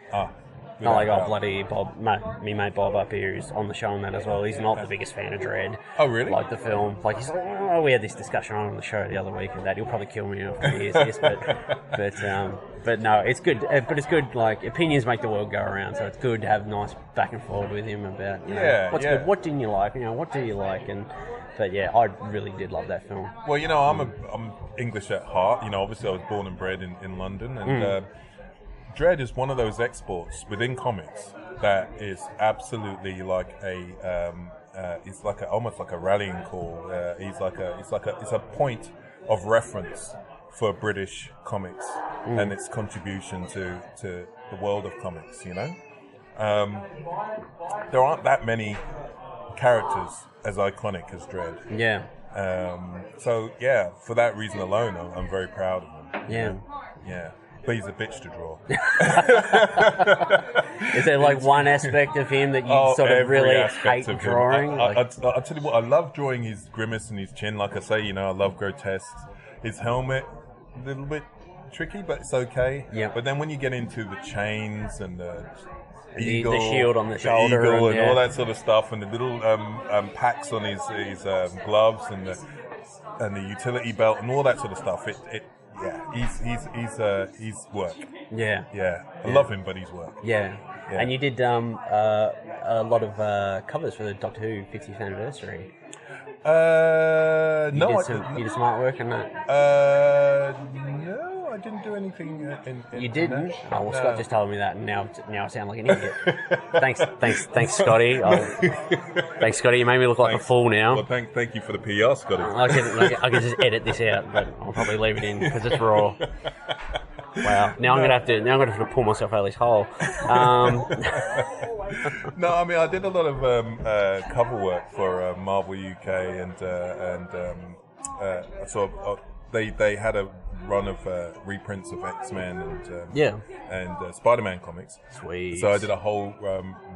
Not like, bloody Bob, me mate Bob up here is on the show on that as well. He's not the biggest fan of Dredd. Oh, really? Like the film. Like, he's like, we had this discussion on the show the other week and that. He'll probably kill me after he hears this. But no, it's good. But it's good, like, opinions make the world go around. So it's good to have nice back and forth with him about, you know, what's good, what didn't you like, you know, what do you like? But yeah, I really did love that film. Well, you know, I'm English at heart. You know, obviously I was born and bred in London, and Dredd is one of those exports within comics that is absolutely like it's like almost like a rallying call. It's a point of reference for British comics and its contribution to the world of comics. You know, there aren't that many characters as iconic as Dredd. Yeah. So yeah, for that reason alone, I'm very proud of him. Yeah. Yeah. But he's a bitch to draw. Is there like one aspect of him that you sort of every really aspect hate of him. drawing? I'll tell you what, I love drawing his grimace and his chin. Like I say, I love grotesques. His helmet, a little bit tricky, but it's okay. Yeah. But then when you get into the chains and the eagle, the shield on the shoulder, eagle and and all that sort of stuff, and the little packs on his gloves and the utility belt and all that sort of stuff. He's work. Yeah. Yeah, I love him, but he's work. Yeah. Yeah. And you did a lot of covers for the Doctor Who 50th anniversary. No, You did some artwork and that. No, I didn't do anything. You didn't? that. Oh, well, Scott just told me that, and now I sound like an idiot. Thanks, Scotty. Thanks, Scotty. You made me look like a fool now. Well, thank you for the PR, Scotty. I can just edit this out, but I'll probably leave it in because it's raw. Wow. Now I'm gonna have to pull myself out of this hole. No, I mean I did a lot of cover work for Marvel UK and they had a run of reprints of X-Men and Spider-Man comics. Sweet. So I did a whole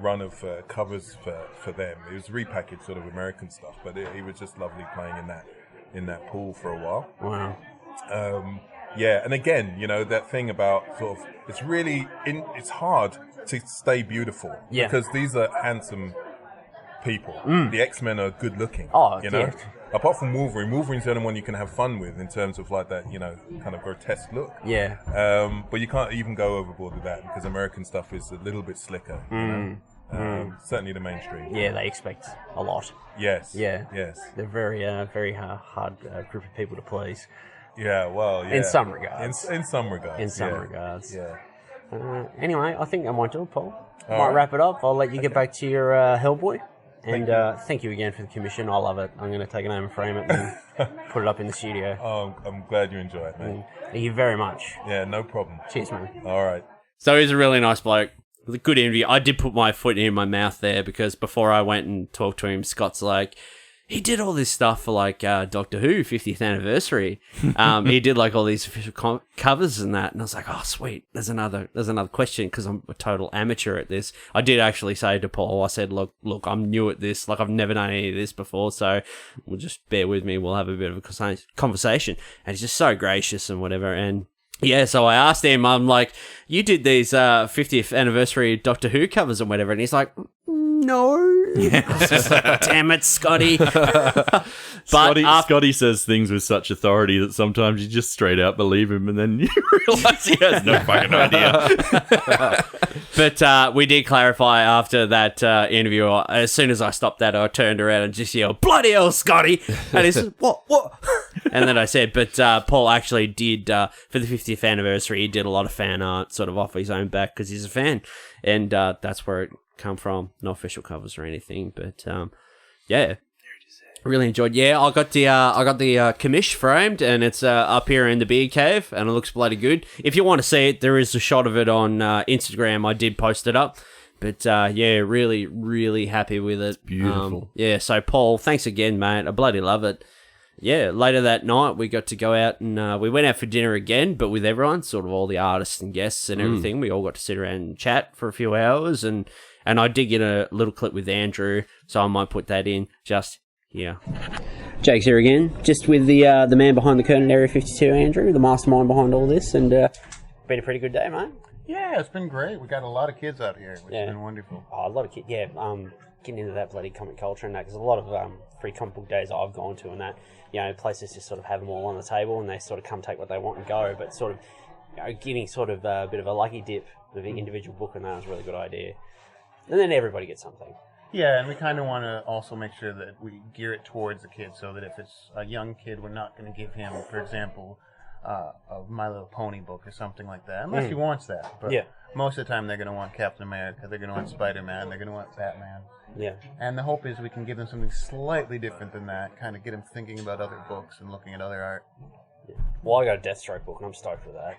run of covers for them. It was repackaged sort of American stuff, but it was just lovely playing in that pool for a while. Wow. Yeah, and again, that thing about sort of, it's hard to stay beautiful. Yeah. Because these are handsome people. The X-Men are good looking. Oh, you know? yeah. Apart from Wolverine's the only one you can have fun with in terms of like that, kind of grotesque look. Yeah. But you can't even go overboard with that because American stuff is a little bit slicker. Certainly the mainstream. Yeah, they expect a lot. Yes. Yeah. Yes. They're very hard group of people to please. Yeah, well, yeah. In some regards. In some regards. In some regards. Yeah. Anyway, I think I might do it, Paul. All Might right. wrap it up. I'll let you get back to your Hellboy. And thank you again for the commission. I love it. I'm going to take it home and frame it and put it up in the studio. Oh, I'm glad you enjoy it, man. Thank you very much. Yeah, no problem. Cheers, man. All right. So he's a really nice bloke. It was a good interview. I did put my foot in my mouth there because before I went and talked to him, Scott's like, he did all this stuff for like Doctor Who 50th anniversary. He did like all these official covers and that, and I was like, oh sweet, there's another question because I'm a total amateur at this. I did actually say to Paul, I said, look, I'm new at this. Like I've never done any of this before, so we'll just bear with me. We'll have a bit of a conversation. And he's just so gracious and whatever. And yeah, so I asked him, I'm like, you did these 50th anniversary Doctor Who covers and whatever, and he's like, no. Damn it, Scotty. Scotty says things with such authority that sometimes you just straight out believe him and then you realise he has no fucking idea. But we did clarify after that interview. As soon as I stopped that, I turned around and just yelled, bloody hell, Scotty. And he said, what? And then I said, but Paul actually did, for the 50th anniversary, he did a lot of fan art sort of off his own back because he's a fan. And that's where it come from. No official covers or anything, but yeah. Really enjoyed. Yeah, I got the commish framed, and it's up here in the beer cave, and it looks bloody good. If you want to see it, there is a shot of it on Instagram. I did post it up, but yeah, really, really happy with it. It's beautiful. Yeah, so Paul, thanks again, mate. I bloody love it. Yeah, later that night we got to go out and we went out for dinner again, but with everyone, sort of all the artists and guests and everything. We all got to sit around and chat for a few hours, and I did get a little clip with Andrew, so I might put that in just here. Jake's here again, just with the man behind the curtain at Area 52, Andrew, the mastermind behind all this, and been a pretty good day, mate. Yeah, it's been great. We got a lot of kids out here, which has been wonderful. Oh, a lot of kids, yeah. Getting into that bloody comic culture and that, because a lot of free comic book days I've gone to and that, places just sort of have them all on the table and they sort of come take what they want and go, but sort of getting sort of a bit of a lucky dip of the individual book and that was a really good idea. And then everybody gets something. Yeah, and we kind of want to also make sure that we gear it towards the kids, so that if it's a young kid, we're not going to give him, for example, a My Little Pony book or something like that, unless he wants that. But most of the time they're going to want Captain America, they're going to want Spider-Man, they're going to want Batman. Yeah. And the hope is we can give them something slightly different than that, kind of get them thinking about other books and looking at other art. Well, I got a Deathstroke book, and I'm stoked for that.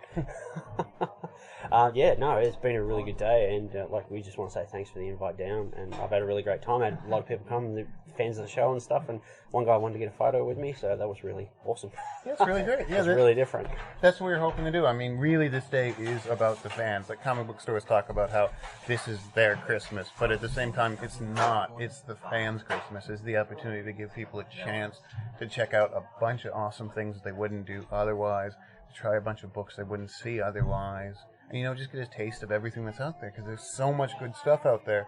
It's been a really good day, and we just want to say thanks for the invite down, and I've had a really great time. I had a lot of people come, the fans of the show and stuff, and one guy wanted to get a photo with me, so that was really awesome. Yeah, it's really great. Yeah, it's really different. That's what we were hoping to do. I mean, really, this day is about the fans. Like, comic book stores talk about how this is their Christmas, but at the same time, it's not. It's the fans' Christmas. It's the opportunity to give people a chance to check out a bunch of awesome things they wouldn't do otherwise, to try a bunch of books they wouldn't see otherwise, and, just get a taste of everything that's out there, because there's so much good stuff out there,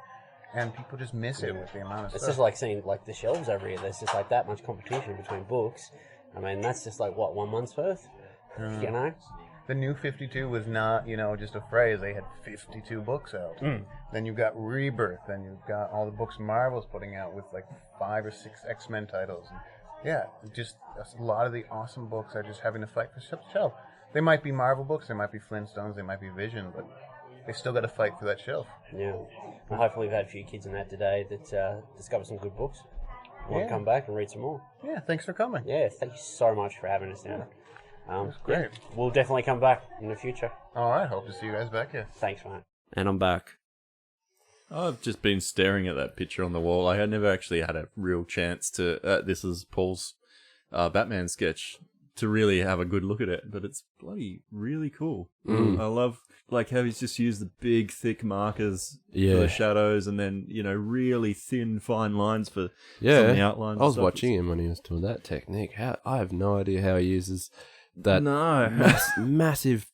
and people just miss it with the amount of stuff. It's just like seeing, the shelves over here. There's just, that much competition between books. I mean, that's just, 1 month's worth, you know? The new 52 was not, just a phrase. They had 52 books out. Then you've got Rebirth, then you've got all the books Marvel's putting out with, 5 or 6 X-Men titles. And yeah, just a lot of the awesome books are just having to fight for shelf. They might be Marvel books, they might be Flintstones, they might be Vision, but they still got to fight for that shelf. Yeah. Well, hopefully we've had a few kids in that today that discovered some good books. Want to come back and read some more. Yeah, thanks for coming. Yeah, thank you so much for having us down. That's great. Yeah, we'll definitely come back in the future. All right, hope to see you guys back here. Thanks, mate. And I'm back. I've just been staring at that picture on the wall. I had never actually had a real chance to. This is Paul's Batman sketch, to really have a good look at it, but it's bloody really cool. I love how he's just used the big thick markers for the shadows, and then really thin fine lines for some of the outlines. I was watching him when he was doing that technique. I have no idea how he uses that massive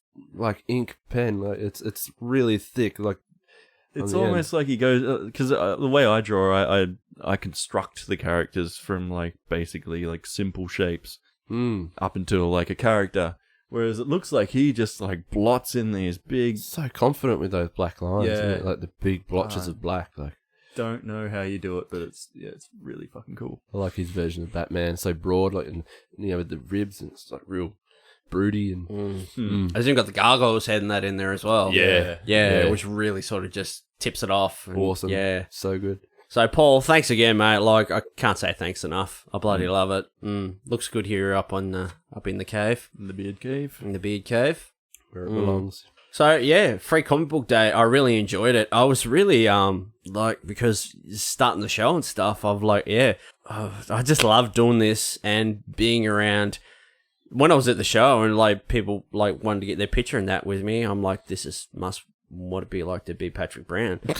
ink pen. It's really thick. It's almost like he goes, because the way I draw, I construct the characters from basically simple shapes up until a character, whereas it looks like he just blots in these big. So confident with those black lines, isn't it? The big blotches of black. Don't know how you do it, but it's really fucking cool. I like his version of Batman, so broad, with the ribs, and it's real broody and. Has even got the gargoyles head and that in there as well. Yeah, which really sort of just tips it off. And, awesome. Yeah, so good. So Paul, thanks again, mate. I can't say thanks enough. I bloody love it. Looks good here up in the cave, in the Beard Cave, where it belongs. So yeah, Free Comic Book Day. I really enjoyed it. I was really because starting the show and stuff. I just love doing this and being around. When I was at the show and people wanted to get their picture in that with me, I'm like, this must what it'd be like to be Patrick Brown. And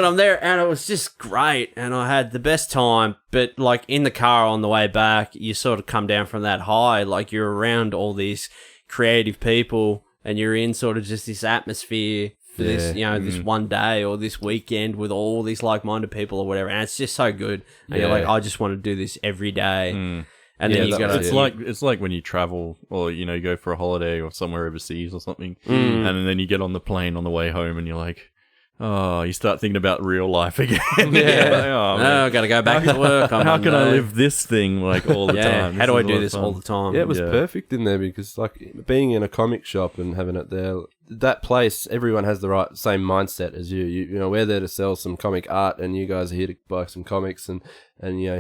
I'm there, and it was just great, and I had the best time. But in the car on the way back, you sort of come down from that high, you're around all these creative people, and you're in sort of just this atmosphere for this, this one day or this weekend with all these like-minded people or whatever, and it's just so good. And you're like, I just want to do this every day. And then you got it's like when you travel or you go for a holiday or somewhere overseas or something, and then you get on the plane on the way home and you're like, oh, you start thinking about real life again. I got to go back to work. How can I live this thing all the time? How do I do this all the time? Yeah, it was perfect in there because being in a comic shop and having it there, that place, everyone has the same mindset as you. You know, we're there to sell some comic art, and you guys are here to buy some comics and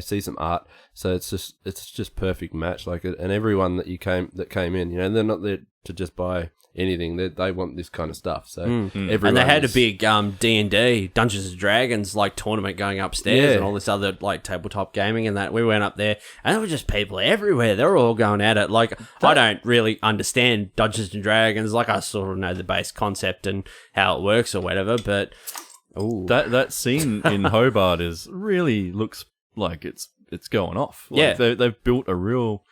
see some art. So it's just perfect match. And everyone that came in, they're not there to just buy anything. They want this kind of stuff. So everyone. And they had a big D&D, Dungeons and Dragons tournament going upstairs and all this other tabletop gaming and that. We went up there and there were just people everywhere. They were all going at it. I don't really understand Dungeons and Dragons. I sort of know the base concept and how it works or whatever, but that scene in Hobart really looks like it's going off. They've built a real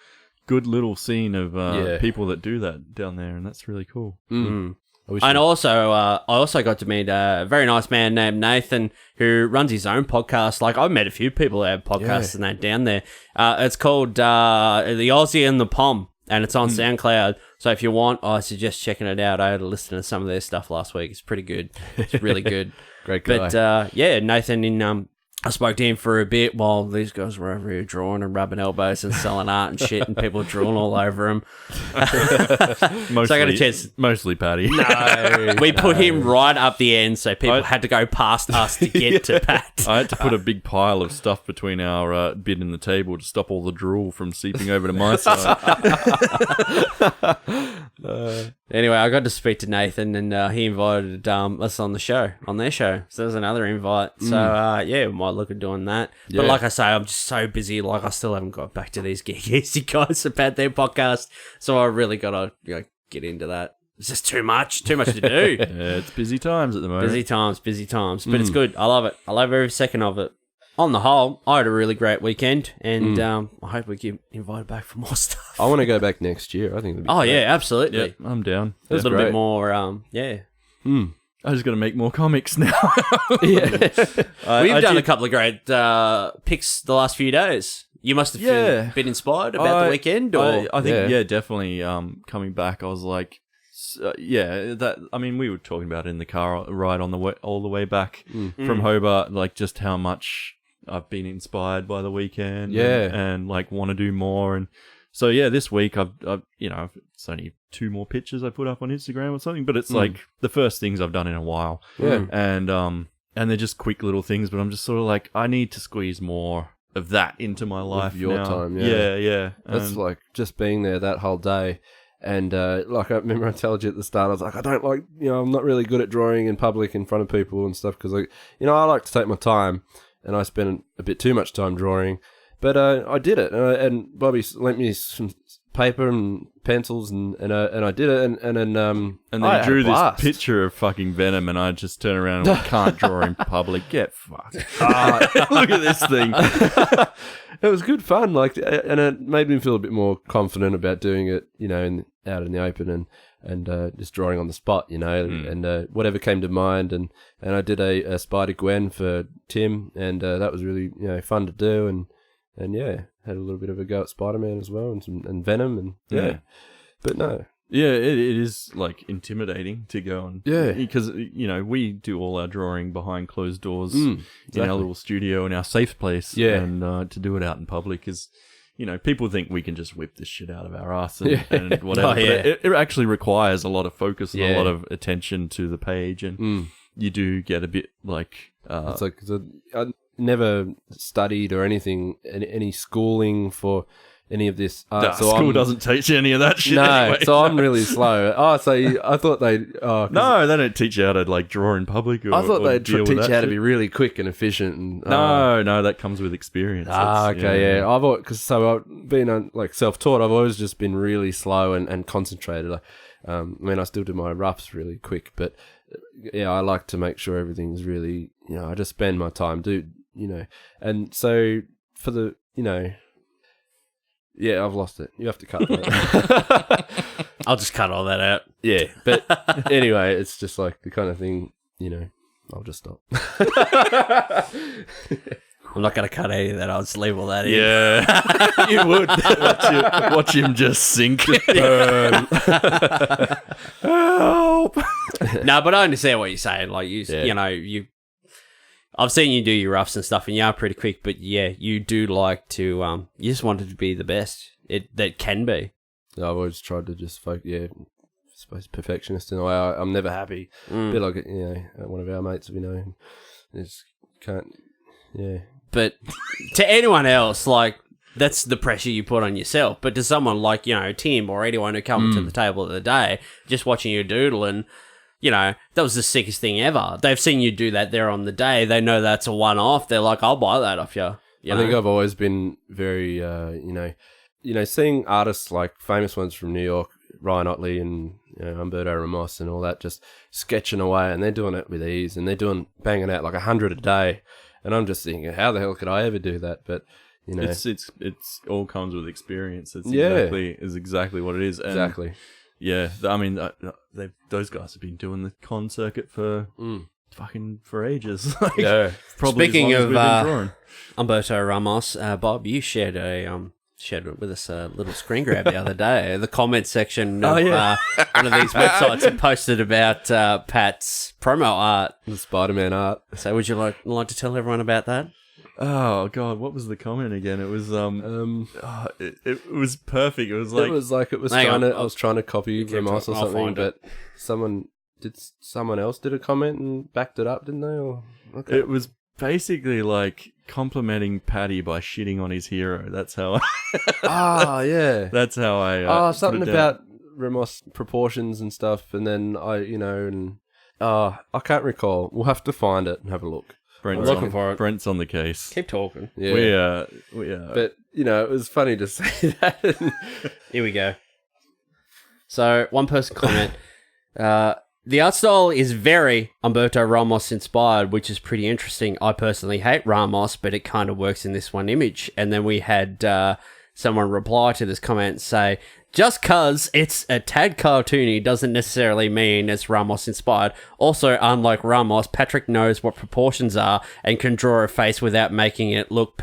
good little scene of people that do that down there, and that's really cool. And I also got to meet a very nice man named Nathan who runs his own podcast. I've met a few people that have podcasts and that down there. It's called The Aussie and the Pom, and it's on SoundCloud. So if you want, I suggest checking it out. I had a listen to some of their stuff last week. It's pretty good. It's really good. Great guy. But Nathan I spoke to him for a bit while these guys were over here drawing and rubbing elbows and selling art and shit, and people drooling all over him. Mostly, So I got a chance. Mostly Paddy. No, we put him right up the end, so people had to go past us to get to Pat. I had to put a big pile of stuff between our bed and the table to stop all the drool from seeping over to my side. Anyway, I got to speak to Nathan, and he invited us on their show. So there's another invite. So yeah, we might look at doing that. But like I say, I'm just so busy. Like I still haven't got back to these Geek Easy guys about their podcast. So I really got to get into that. It's just too much to do. Yeah, it's busy times at the moment. Busy times. But it's good. I love it. I love every second of it. On the whole, I had a really great weekend, and I hope we get invited back for more stuff. I want to go back next year. I think it'd be great. Yeah, absolutely. Yep, I'm down. A little bit more, yeah. I just got to make more comics now. We've done a couple of great picks the last few days. You must have been inspired about the weekend, or I think definitely. Coming back, I was like, we were talking about it in the car ride on the way, all the way back from Hobart, like just how much I've been inspired by the weekend, and like want to do more. And so this week I've it's only 2 more pictures I put up on Instagram or something, but it's like the first things I've done in a while, and they're just quick little things, but I'm just sort of like, I need to squeeze more of that into my life, your now. time. That's like just being there that whole day. And like I remember I told you at the start, I was like, I don't like, I'm not really good at drawing in public in front of people and stuff, because I like to take my time, and I spend a bit too much time drawing. But I did it, and Bobby lent me some paper and pencils, and I did it, and then they drew this picture of fucking Venom, and I just turn around and went, can't draw in public. Get fucked. Look at this thing. It was good fun, and it made me feel a bit more confident about doing it, out in the open, and just drawing on the spot, and whatever came to mind, and I did a Spider-Gwen for Tim, and that was really fun to do, and had a little bit of a go at Spider-Man as well, and Venom, and but no. Yeah, it is like intimidating to go on. Yeah. Because, we do all our drawing behind closed doors in our little studio, in our safe place. Yeah. And to do it out in public is, people think we can just whip this shit out of our ass and whatever. But it actually requires a lot of focus and a lot of attention to the page. And you do get a bit like... it's like... I never studied or anything, any schooling for... any of this art. School doesn't teach you any of that shit anyway. So I'm really slow. I thought they... no, they don't teach you how to like draw in public. I thought they'd teach you how to be really quick and efficient. And, no, that comes with experience. Okay, yeah. I've been like self-taught. I've always just been really slow and concentrated. I still do my roughs really quick, but I like to make sure everything's really, I just spend my time, and so for the, yeah, I've lost it. You have to cut that. I'll just cut all that out. Yeah, but anyway, it's just like the kind of thing, I'll just stop. I'm not going to cut any of that. I'll just leave all that in. Yeah, you would. Watch him just sink. Help. No, but I understand what you're saying. Like, I've seen you do your roughs and stuff, and you are pretty quick, but you do like to, you just want it to be the best that can be. I've always tried to just focus, I suppose perfectionist in a way. I'm never happy. A bit like, one of our mates we know, just can't, But to anyone else, like, that's the pressure you put on yourself. But to someone like, Tim or anyone who comes to the table of the day, just watching you doodle and, that was the sickest thing ever. They've seen you do that there on the day. They know that's a one-off. They're like, I'll buy that off you. I think I've always been very, seeing artists like famous ones from New York, Ryan Otley and Humberto Ramos and all that, just sketching away, and they're doing it with ease, and they're banging out like 100 a day. And I'm just thinking, how the hell could I ever do that? But it's all comes with experience. It's exactly what it is. And exactly. Yeah, I mean, those guys have been doing the con circuit for fucking for ages. Probably Speaking as long as of we've been Humberto Ramos, Bob, you shared with us a little screen grab the other day. The comment section of one of these websites had posted about Pat's promo art, the Spider-Man art. So would you like to tell everyone about that? Oh God, what was the comment again? It was it was perfect. It was like it was Hang trying on. to. I was trying to copy Ramos or I'll something, find but someone else did a comment and backed it up, didn't they? Or okay. it was basically like complimenting Paddy by shitting on his hero. That's how. Yeah. That's how I. Something put it down. about Ramos proportions and stuff, and then I can't recall. We'll have to find it and have a look. Brent's I'm looking for it. Brent's on the case. Keep talking. Yeah, We are. but it was funny to say that. Here we go. So, one person comment. The art style is very Humberto Ramos inspired, which is pretty interesting. I personally hate Ramos, but it kind of works in this one image. And then we had someone reply to this comment and say, just cuz it's a tad cartoony doesn't necessarily mean it's Ramos inspired. Also, unlike Ramos, Patrick knows what proportions are and can draw a face without making it look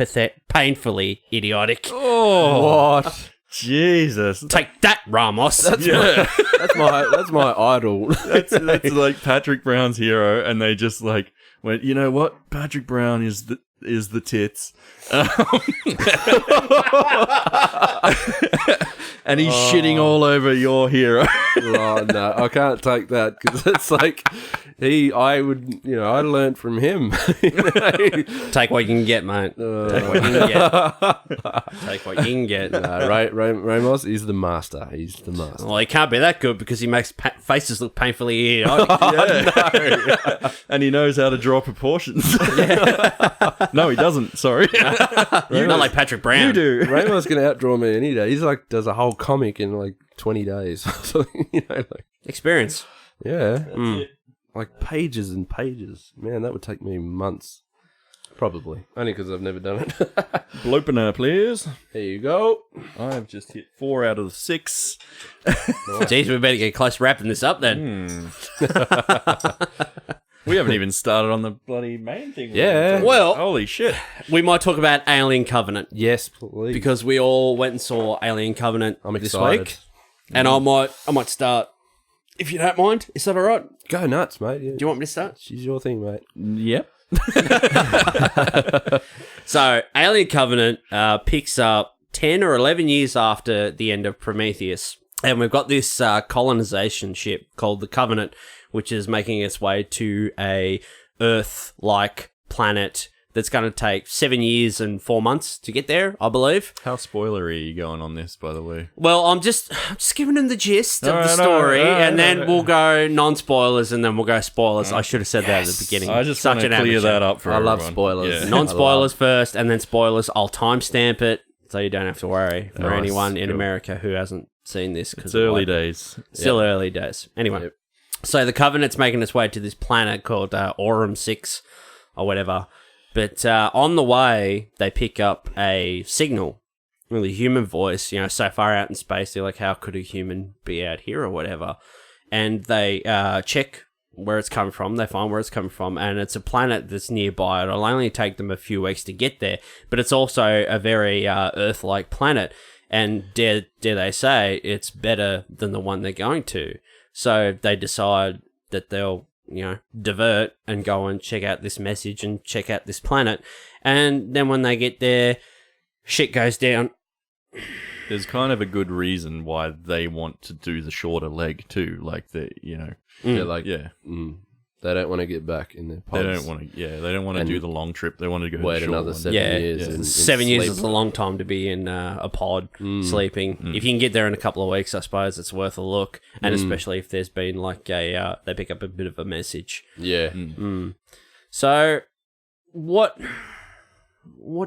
painfully idiotic. Oh, what? Jesus! Take that, Ramos. That's my idol. That's like Patrick Brown's hero, and they just like went. You know what? Patrick Brown is the tits. And he's shitting all over your hero. Oh no, I can't take that because it's like I learned from him. Take what you can get, mate. Take what you can get. Take what you can get. Ramos is the master. He's the master. Well, he can't be that good because he makes faces look painfully idiotic. No. And he knows how to draw proportions. No, he doesn't. Sorry. Not like Patrick Brown. You do. Ramos can outdraw me any day. He's like does a whole comic in like 20 days. So, Experience. Yeah. Like pages and pages. Man, that would take me months. Probably. Only because I've never done it. Blopener, please. There you go. I've just hit 4 out of 6. Jeez, we better get close to wrapping this up then. We haven't even started on the bloody main thing. Yeah. Well, holy shit. we might talk about Alien Covenant Yes, please. because we all went and saw Alien Covenant I'm this excited. week. And I might start, if you don't mind. Is that all right? Go nuts, mate. Yeah. Do you want me to start? She's your thing, mate. Yep. So, Alien Covenant picks up 10 or 11 years after the end of Prometheus. And we've got this colonization ship called the Covenant, which is making its way to a Earth-like planet that's going to take 7 years and 4 months to get there, I believe. How spoilery are you going on this, by the way? Well, I'm just giving them the gist of the story, then we'll go non-spoilers, and then we'll go spoilers. I should have said that at the beginning. I just want to clear that up for I love everyone. spoilers. Yeah. Non-spoilers first, and then spoilers. I'll timestamp it, so you don't have to worry for Nice. anyone in Cool. America who hasn't seen this. It's early days. Still early days. Anyway, Yep. so the Covenant's making its way to this planet called Aurum 6 or whatever. But on the way, they pick up a signal, really human voice, so far out in space. They're like, how could a human be out here or whatever? And they check where it's coming from. They find where it's coming from, and it's a planet that's nearby. It'll only take them a few weeks to get there, but it's also a very Earth-like planet. And dare they say, it's better than the one they're going to. So they decide that they'll, divert and go and check out this message and check out this planet. And then when they get there, shit goes down. There's kind of a good reason why they want to do the shorter leg too. Like They're like, they don't want to get back in their pods. They don't want to. Yeah, they don't want to do the long trip. They want to go wait the short another one. 7 years. And 7 years sleep. is a long time to be in a pod sleeping. If you can get there in a couple of weeks, I suppose it's worth a look. And especially if there's been like they pick up a bit of a message. Yeah. So, what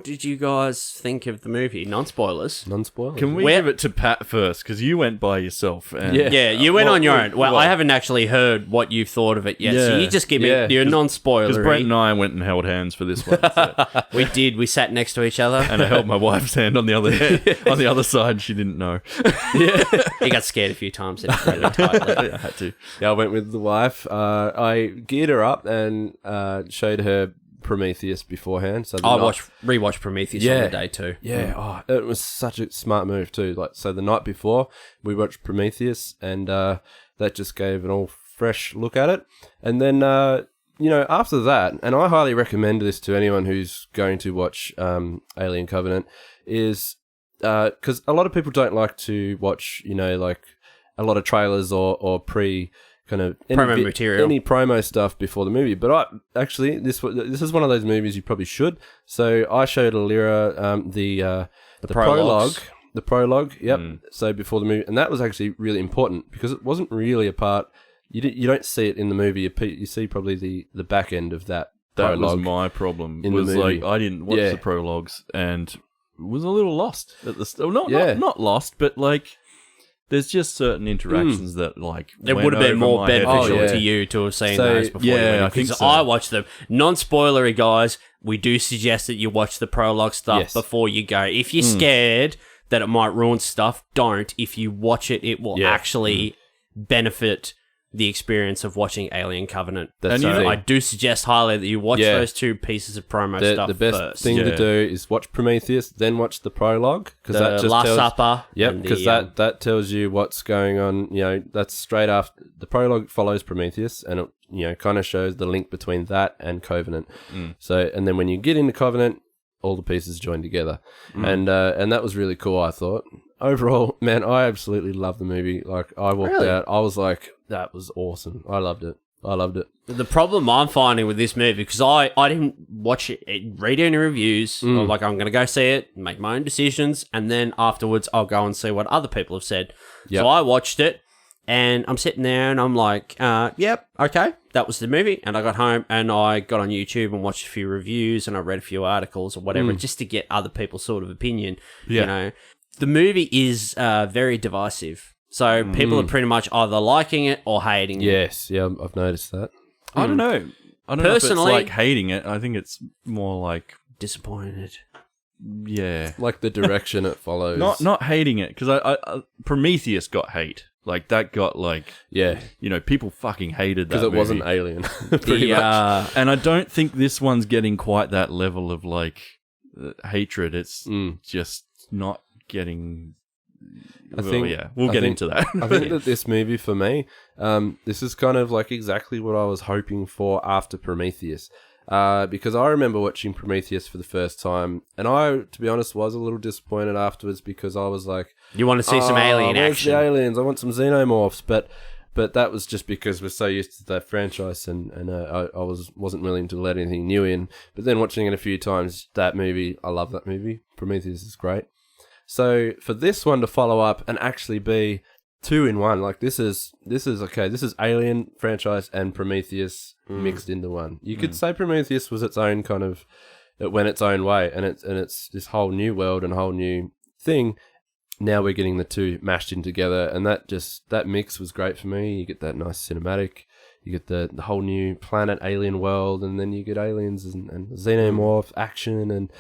did you guys think of the movie? Non-spoilers. Non-spoilers. Can we give it to Pat first? Because you went by yourself. And Yeah, you went on your own. Well, I haven't actually heard what you've thought of it yet, so Yeah. you just give me Yeah. your non-spoiler. Because Brent and I went and held hands for this one. So. We did. We sat next to each other. And I held my wife's hand on the other side. She didn't know. He got scared a few times. Really tightly. I had to. Yeah, I went with the wife. I geared her up and showed her Prometheus beforehand. So I rewatched Prometheus on the day too. Yeah, it was such a smart move too. Like, so the night before we watched Prometheus, and that just gave an all fresh look at it. And then after that, and I highly recommend this to anyone who's going to watch Alien Covenant, is because a lot of people don't like to watch, like a lot of trailers or pre kind of promo material, any promo stuff before the movie. But this is one of those movies you probably should. So I showed Alira the prologue. The prologue, yep. So before the movie, and that was actually really important because it wasn't really a part. You don't see it in the movie. You see probably the back end of that. That prologue was my problem. in Was the movie. like I didn't watch the prologues and was a little lost at the start. Not lost, but like there's just certain interactions that like it went would have been over more my head. beneficial to you to have seen those before. Yeah, you went in, I think 'cause so. I watched them. Non-spoilery, guys. We do suggest that you watch the prologue stuff before you go. If you're scared that it might ruin stuff, don't. If you watch it, it will actually benefit the experience of watching Alien Covenant. That's And the thing. I do suggest highly that you watch those two pieces of promo stuff The best first. thing to do is watch Prometheus, then watch the prologue, because The that just Last tells, Supper. Yep, and because the, that tells you what's going on. That's straight after the prologue follows Prometheus, and it kind of shows the link between that and Covenant. So, and then when you get into Covenant, all the pieces join together, and that was really cool. I thought overall, man, I absolutely loved the movie. Like I walked out, I was like, that was awesome. I loved it. The problem I'm finding with this movie, because I didn't watch it, read any reviews, or like I'm going to go see it, make my own decisions, and then afterwards I'll go and see what other people have said. Yep. So I watched it, and I'm sitting there and I'm like, yep, okay, that was the movie. And I got home and I got on YouTube and watched a few reviews and I read a few articles or whatever, just to get other people's sort of opinion. The movie is very divisive. So people are pretty much either liking it or hating it. Yes, yeah, I've noticed that. I don't know. I don't know if it's Personally- like hating it. I think it's more like Disappointed. Like the direction it follows. not hating it because I Prometheus got hate. Like that got like people fucking hated that because it movie. wasn't Alien. Pretty much. And I don't think this one's getting quite that level of like hatred. It's just not getting. We'll get into that. I think that this movie for me, this is kind of like exactly what I was hoping for after Prometheus. Because I remember watching Prometheus for the first time, and I, to be honest, was a little disappointed afterwards because I was like, You want to see some alien where's action. the aliens? I want some xenomorphs, but that was just because we're so used to that franchise, and I wasn't willing to let anything new in. But then watching it a few times, that movie, I love that movie. Prometheus is great. So for this one to follow up and actually be 2 in 1, like this is okay. This is Alien franchise and Prometheus mixed into one. You could say Prometheus was its own kind of, it went its own way, and it's this whole new world and whole new thing. Now we're getting the two mashed in together, and that mix was great for me. You get that nice cinematic, you get the whole new planet alien world, and then you get aliens and xenomorph action, and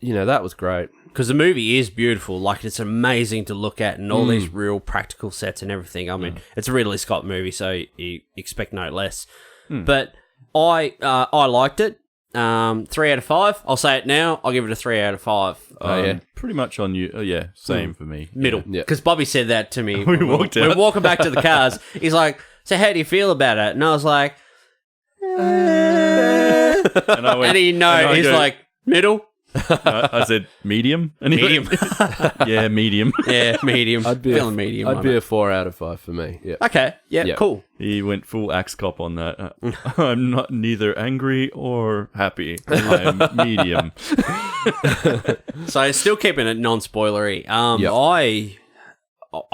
that was great. Because the movie is beautiful. Like, it's amazing to look at, and all these real practical sets and everything. I mean, it's a Ridley Scott movie, so you expect no less. But I liked it. 3 out of 5. I'll say it now. I'll give it a 3 out of 5. Pretty much on you. Same for me. Middle. Yeah. Because Bobby said that to me. We walked out. We're walking back to the cars. He's like, so how do you feel about it? And I was like, And I went, he's like, middle. I said medium. And he Medium. went, yeah, medium. Yeah, medium. I'd be Feeling medium. I'd on be it. a 4 out of 5 for me. Yeah. Okay. Yeah, Yeah. cool. He went full axe cop on that. I'm not neither angry or happy. I'm medium. So still keeping it non-spoilery. I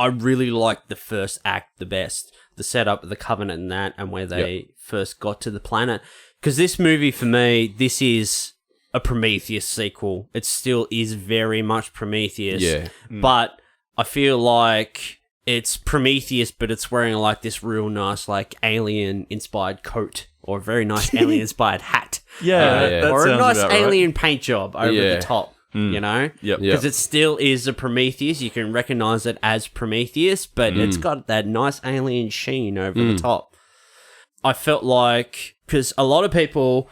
really liked the first act the best. The setup of the Covenant and that, and where they first got to the planet. Because this movie, for me, this is a Prometheus sequel. It still is very much Prometheus. Yeah. But I feel like it's Prometheus, but it's wearing like this real nice, like alien-inspired coat, or a very nice alien-inspired hat. That Or a sounds nice about right. alien paint job over Yeah. the top. You know? Yep. Because it still is a Prometheus. You can recognize it as Prometheus, but it's got that nice alien sheen over the top. I felt like, because a lot of people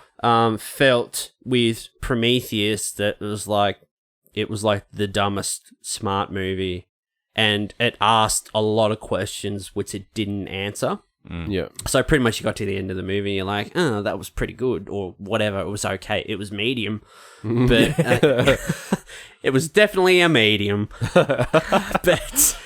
felt with Prometheus that it was like the dumbest smart movie, and it asked a lot of questions which it didn't answer. Yeah. So pretty much you got to the end of the movie, you're like, oh, that was pretty good, or whatever. It was okay. It was medium, but it was definitely a medium. But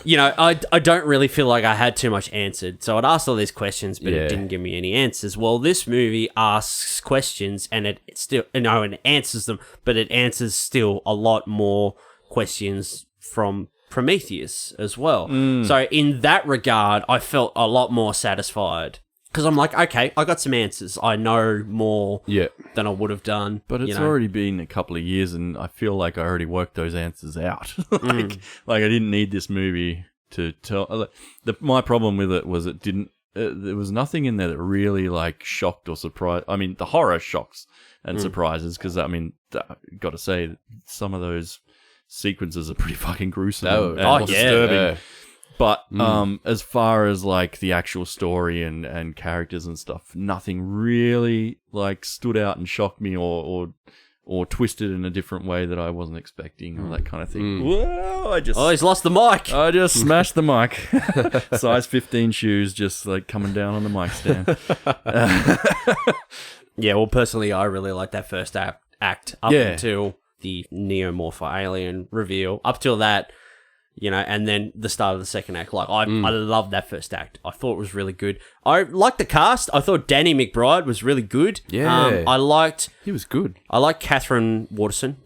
you know, I don't really feel like I had too much answered. So I'd asked all these questions, but it didn't give me any answers. Well, this movie asks questions, and it still, and answers them, but it answers still a lot more questions from Prometheus as well. So in that regard, I felt a lot more satisfied. Because I'm like, okay, I got some answers. I know more than I would have done. But it's already been a couple of years, and I feel like I already worked those answers out. like I didn't need this movie to tell. My problem with it was it didn't. There was nothing in there that really like shocked or surprised. I mean, the horror shocks and surprises. Because I mean, got to say, some of those sequences are pretty fucking gruesome and disturbing. But as far as like the actual story and characters and stuff, nothing really like stood out and shocked me or twisted in a different way that I wasn't expecting or that kind of thing. Whoa, he's lost the mic. I just smashed the mic. Size 15 shoes just like coming down on the mic stand. Yeah, well, personally, I really like that first act up until the Neomorph alien reveal. Up till that, you know, and then the start of the second act. Like, I loved that first act. I thought it was really good. I liked the cast. I thought Danny McBride was really good. Yeah. He was good. I liked Catherine Waterston,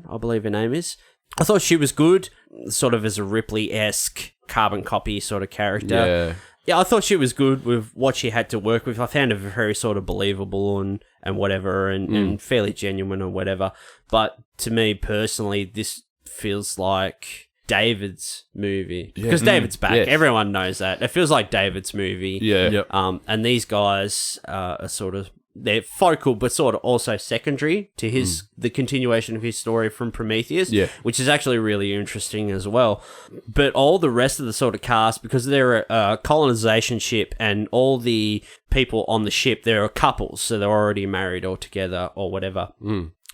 I believe her name is. I thought she was good, sort of as a Ripley-esque carbon copy sort of character. Yeah. Yeah, I thought she was good with what she had to work with. I found her very sort of believable and whatever, and fairly genuine or whatever. But to me personally, this feels like David's movie. Because David's back. Yes. Everyone knows that. It feels like David's movie. Yeah. Yep. And these guys are sort of, they're focal, but sort of also secondary to the continuation of his story from Prometheus, which is actually really interesting as well. But all the rest of the sort of cast, because they're a colonization ship and all the people on the ship, they're couples, so they're already married or together or whatever.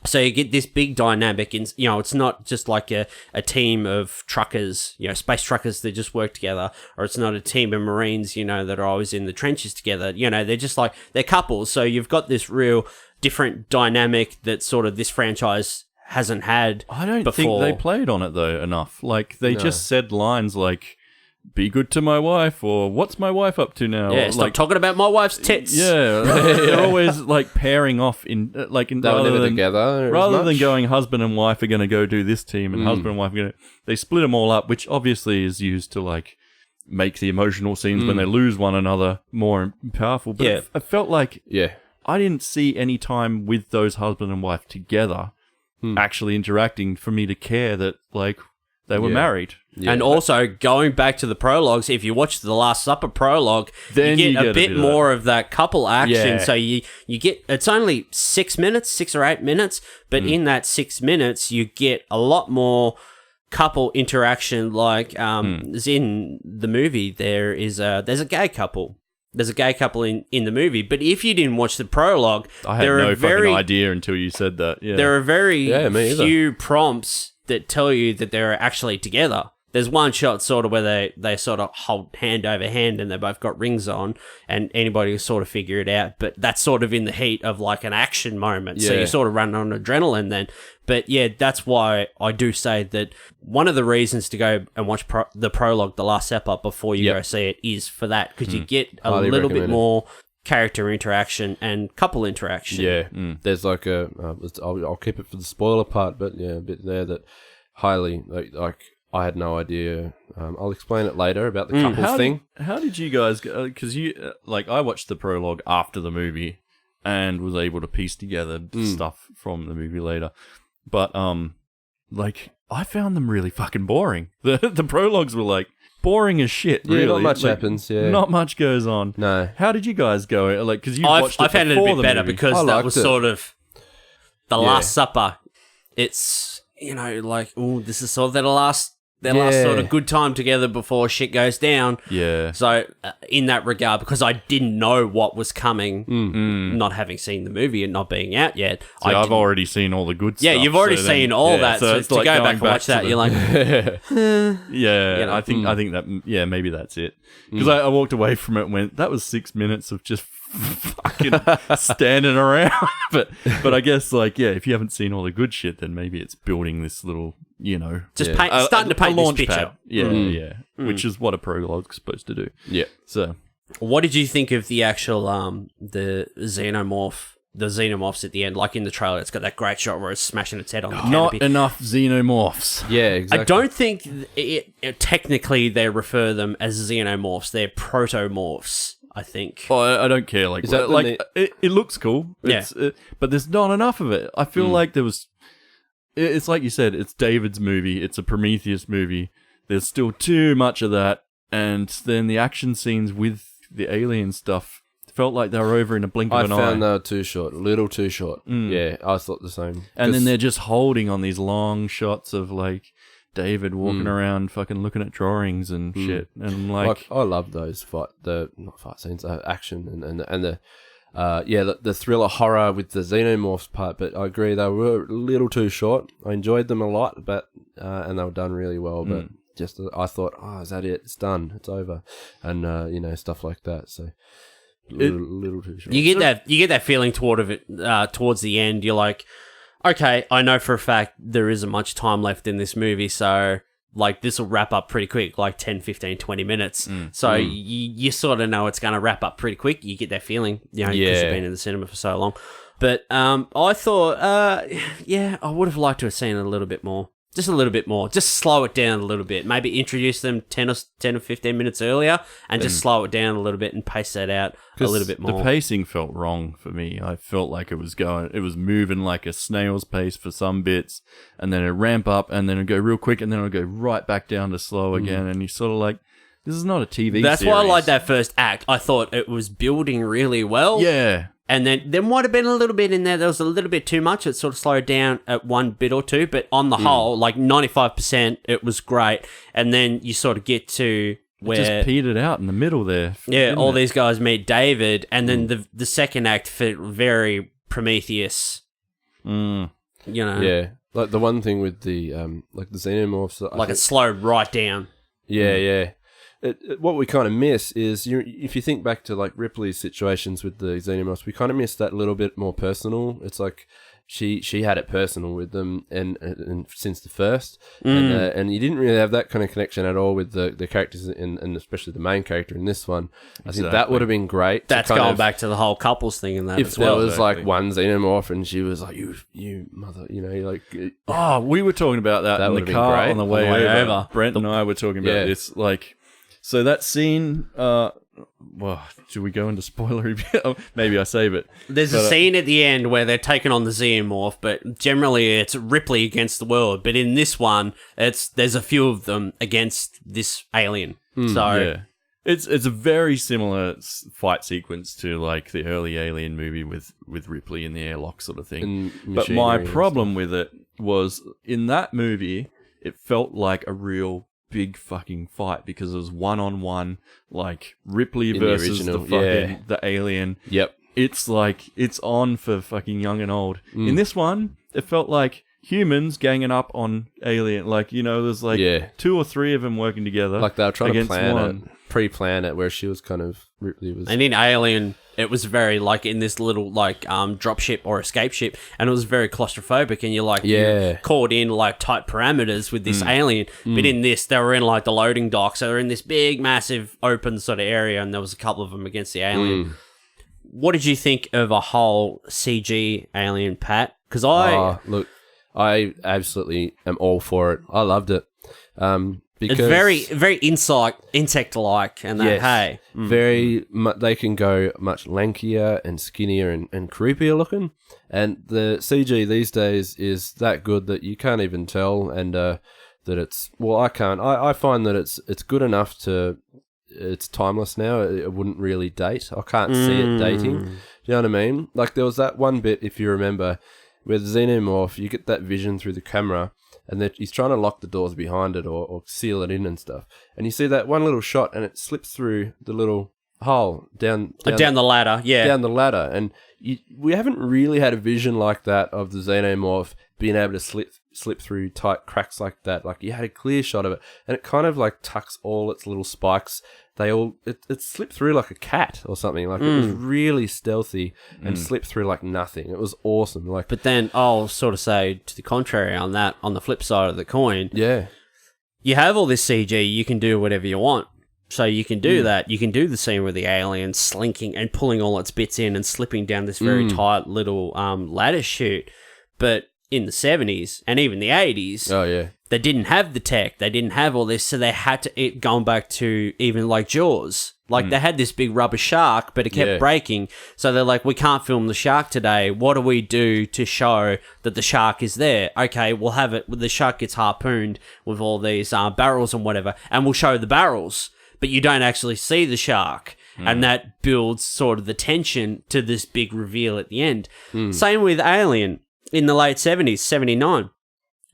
So you get this big dynamic, and you know, it's not just like a team of truckers, you know, space truckers that just work together, or it's not a team of Marines, you know, that are always in the trenches together. You know, they're just like, they're couples. So you've got this real different dynamic that sort of this franchise hasn't had before. I don't think they played on it though enough. Like they just said lines like, "Be good to my wife," or "What's my wife up to now?" Yeah, stop talking about my wife's tits. Yeah, they're always like pairing off They were never together. Rather than going husband and wife are going to go do this team and husband and wife are going to... They split them all up, which obviously is used to like make the emotional scenes when they lose one another more powerful. But it felt like I didn't see any time with those husband and wife together actually interacting for me to care that like they were married. Yeah. And also, going back to the prologues, if you watch the Last Supper prologue, then you get a bit more of that couple action. Yeah. So you get, it's only 6 minutes, 6 or 8 minutes, but in that 6 minutes, you get a lot more couple interaction. Like, as in the movie, there's a gay couple. There's a gay couple in the movie, but if you didn't watch the prologue, I had no fucking idea until you said that. Yeah. There are very few prompts that tell you that they're actually together. There's one shot sort of where they sort of hold hand over hand and they both got rings on, and anybody can sort of figure it out. But that's sort of in the heat of like an action moment. So you sort of run on adrenaline then. But yeah, that's why I do say that one of the reasons to go and watch the prologue, The Last Supper, before you go see it is for that, because you get a little bit more character interaction and couple interaction. Yeah, there's like I'll keep it for the spoiler part, but yeah, a bit there that highly like I had no idea. I'll explain it later about the couples thing. How did you guys? Because you like I watched the prologue after the movie and was able to piece together stuff from the movie later, but like I found them really fucking boring. The prologues were like boring as shit. Really, not much happens. Yeah, not much goes on. No. How did you guys go? Like, because you watched it I found it a before bit the better movie. because that was sort of the Last Supper. It's, you know, like, oh, this is sort of the last their last sort of good time together before shit goes down. Yeah. So in that regard, because I didn't know what was coming, not having seen the movie and not being out yet, So I've already seen all the good Yeah, stuff. you've already so seen then- all yeah, that. So it's to like go going back and watch to that, the- you're like, Yeah, You know. I think that maybe that's it. Because I walked away from it and went, that was 6 minutes of just fucking standing around. but I guess if you haven't seen all the good shit, then maybe it's building this little, just starting to paint this launch picture. pad. Yeah, which is what a prologue's supposed to do. Yeah. So What did you think of the actual the xenomorphs at the end? Like in the trailer, it's got that great shot where it's smashing its head on the not canopy. enough xenomorphs. Yeah, exactly. I don't think technically they refer them as xenomorphs. They're protomorphs, I think. Oh, I don't care. Like, Is that it looks cool. Yeah. But there's not enough of it. I feel like there was. It's like you said. It's David's movie. It's a Prometheus movie. There's still too much of that, and then the action scenes with the alien stuff felt like they were over in a blink of an eye. I found they were too short, a little too short. Yeah, I thought the same. And then they're just holding on these long shots of like David walking around, fucking looking at drawings and shit. And like I love those not fight scenes, action and the thriller horror with the xenomorphs part. But I agree, they were a little too short. I enjoyed them a lot, but and they were done really well. But just I thought, is that it? It's done. It's over, and stuff like that. So. Little too short. You get that feeling towards the end. You're like, okay, I know for a fact there isn't much time left in this movie, so like this will wrap up pretty quick, like 10, 15, 20 minutes. So you sort of know it's going to wrap up pretty quick. You get that feeling, because you've been in the cinema for so long. But I thought, I would have liked to have seen it a little bit more. Just a little bit more. Just slow it down a little bit. Maybe introduce them 10 or 15 minutes earlier and just slow it down a little bit and pace that out a little bit more. The pacing felt wrong for me. I felt like it was moving like a snail's pace for some bits, and then it'd ramp up, and then it'd go real quick, and then it'd go right back down to slow again, and you sort of like, this is not a TV That's series. why I like that first act. I thought it was building really well. Yeah. And then there might have been a little bit in there. There was a little bit too much. It sort of slowed down at one bit or two. But on the whole, like 95%, it was great. And then you sort of get to where... It just petered out in the middle there. Yeah, all these guys meet David. And then the second act felt very Prometheus. Yeah. Like the one thing with the the xenomorphs... It slowed right down. Yeah. What we kind of miss is, if you think back to like Ripley's situations with the xenomorphs, we kind of miss that little bit more personal. It's like she had it personal with them, and since the first, and you didn't really have that kind of connection at all with the characters, and especially the main character in this one. I think that would have been great. That's going back to the whole couples thing and that if as there well. was like one xenomorph and she was like, you mother, like... Oh, we were talking about that in would've the been car great. on the way over. Brent and I were talking about this, like... So that scene, should we go into spoilery? Maybe I save it. There's a scene at the end where they're taking on the xenomorph, but generally it's Ripley against the world. But in this one, there's a few of them against this alien. It's a very similar fight sequence to like the early Alien movie with Ripley in the airlock sort of thing. But my problem with it was, in that movie, it felt like a real big fucking fight because it was one-on-one, like Ripley versus the alien. Yep. It's like, it's on for fucking young and old. In this one, it felt like humans ganging up on alien. Like, there's like 2 or 3 of them working together. Like they were trying to one. pre-plan it, where she was kind of... Ripley was... And in Alien, it was very like in this little like drop ship or escape ship, and it was very claustrophobic, and you're caught in like tight parameters with this alien. But in this, they were in like the loading dock, so they're in this big, massive, open sort of area, and there was a couple of them against the alien. What did you think of a whole CG alien, Pat? Because I absolutely am all for it. I loved it. Because it's very insect-like, and that they can go much lankier and skinnier and creepier looking, and the CG these days is that good that you can't even tell, and that it's I can't. I find that it's good enough to... It's timeless now. It wouldn't really date. I can't see it dating. Do you know what I mean? Like there was that one bit, if you remember, where the xenomorph, you get that vision through the camera, and he's trying to lock the doors behind it or seal it in and stuff. And you see that one little shot, and it slips through the little hole down the ladder, down the ladder. And we haven't really had a vision like that of the xenomorph being able to slip through tight cracks like that. Like, you had a clear shot of it, and it kind of like tucks all its little spikes. It slipped through like a cat or something. Like, it was really stealthy and slipped through like nothing. It was awesome. Like, but then I'll sort of say to the contrary on that. On the flip side of the coin, yeah, you have all this CG. You can do whatever you want. So you can do that. You can do the scene with the alien slinking and pulling all its bits in and slipping down this very tight little ladder chute. But in the 70s and even the 80s, oh yeah, they didn't have the tech. They didn't have all this, so they had to, going back to even like Jaws. Like, they had this big rubber shark, but it kept breaking. So they're like, we can't film the shark today. What do we do to show that the shark is there? Okay, we'll have it. The shark gets harpooned with all these barrels and whatever, and we'll show the barrels, but you don't actually see the shark. And that builds sort of the tension to this big reveal at the end. Same with Alien in the late 70s, 79.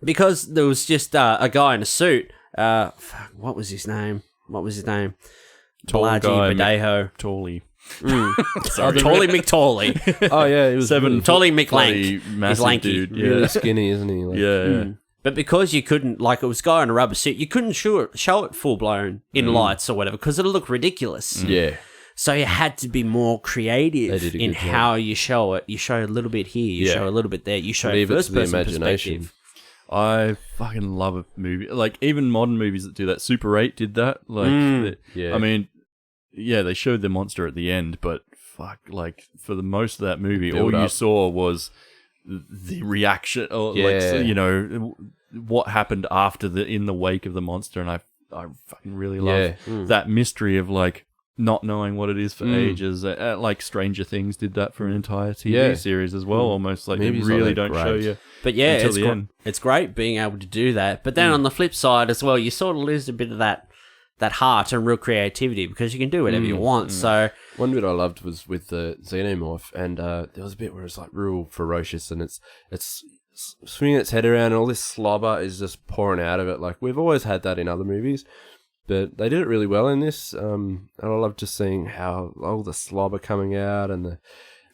Because there was just a guy in a suit. What was his name? Tall Balaji guy, Badejo. Tawley. Tawley McTawley. oh yeah, it was Tawley McLank. Bloody massive He's lanky. dude. Yeah. really skinny, isn't he? Like, Yeah. But because you couldn't, like, it was a guy in a rubber suit, you couldn't show it full blown in lights or whatever because it'll look ridiculous. yeah. So you had to be more They creative did a in good job. how you show it. You show a little bit here, you Yeah. show a little bit there, you show Leave it to first the person imagination. perspective. I fucking love a movie. Like, even modern movies that do that. Super 8 did that. Like, Yeah. I mean, yeah, they showed the monster at the end, but fuck, like, for the most of that movie, all build you up. saw was the reaction, or Yeah. like, you know, what happened after in the wake of the monster, and I fucking really love that mystery of like not knowing what it is for ages. Like Stranger Things did that for an entire TV series as well. Almost like Movies they really like that, don't show you. But yeah, until the end. it's great being able to do that. But then on the flip side as well, you sort of lose a bit of that heart and real creativity because you can do whatever you want. So One bit I loved was with the xenomorph, and there was a bit where it's like real ferocious, and it's swinging its head around, and all this slobber is just pouring out of it. Like, we've always had that in other movies, but they did it really well in this. And I love just seeing how all the slobber coming out, and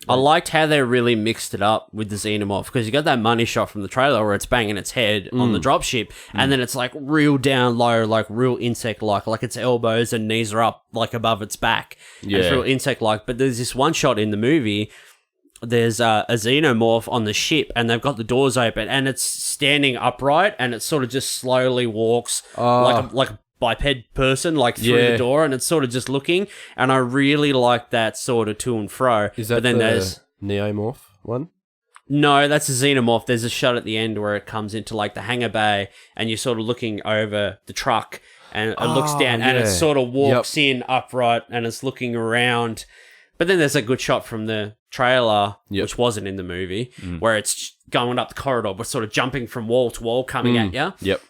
I liked how they really mixed it up with the xenomorph because you got that money shot from the trailer where it's banging its head on the dropship, and then it's like real down low, like real insect-like, like its elbows and knees are up like above its back. And it's real insect-like. But there's this one shot in the movie. There's a xenomorph on the ship, and they've got the doors open, and it's standing upright, and it sort of just slowly walks like a biped person, like through the door, and it's sort of just looking. And I really like that sort of to and fro. is that but then the there's neomorph one? no, that's a xenomorph. There's a shot at the end where it comes into like the hangar bay, and you're sort of looking over the truck, and it looks down, and it sort of walks in upright, and it's looking around. But then there's a good shot from the trailer, which wasn't in the movie, where it's going up the corridor, but sort of jumping from wall to wall, coming at you. Yep.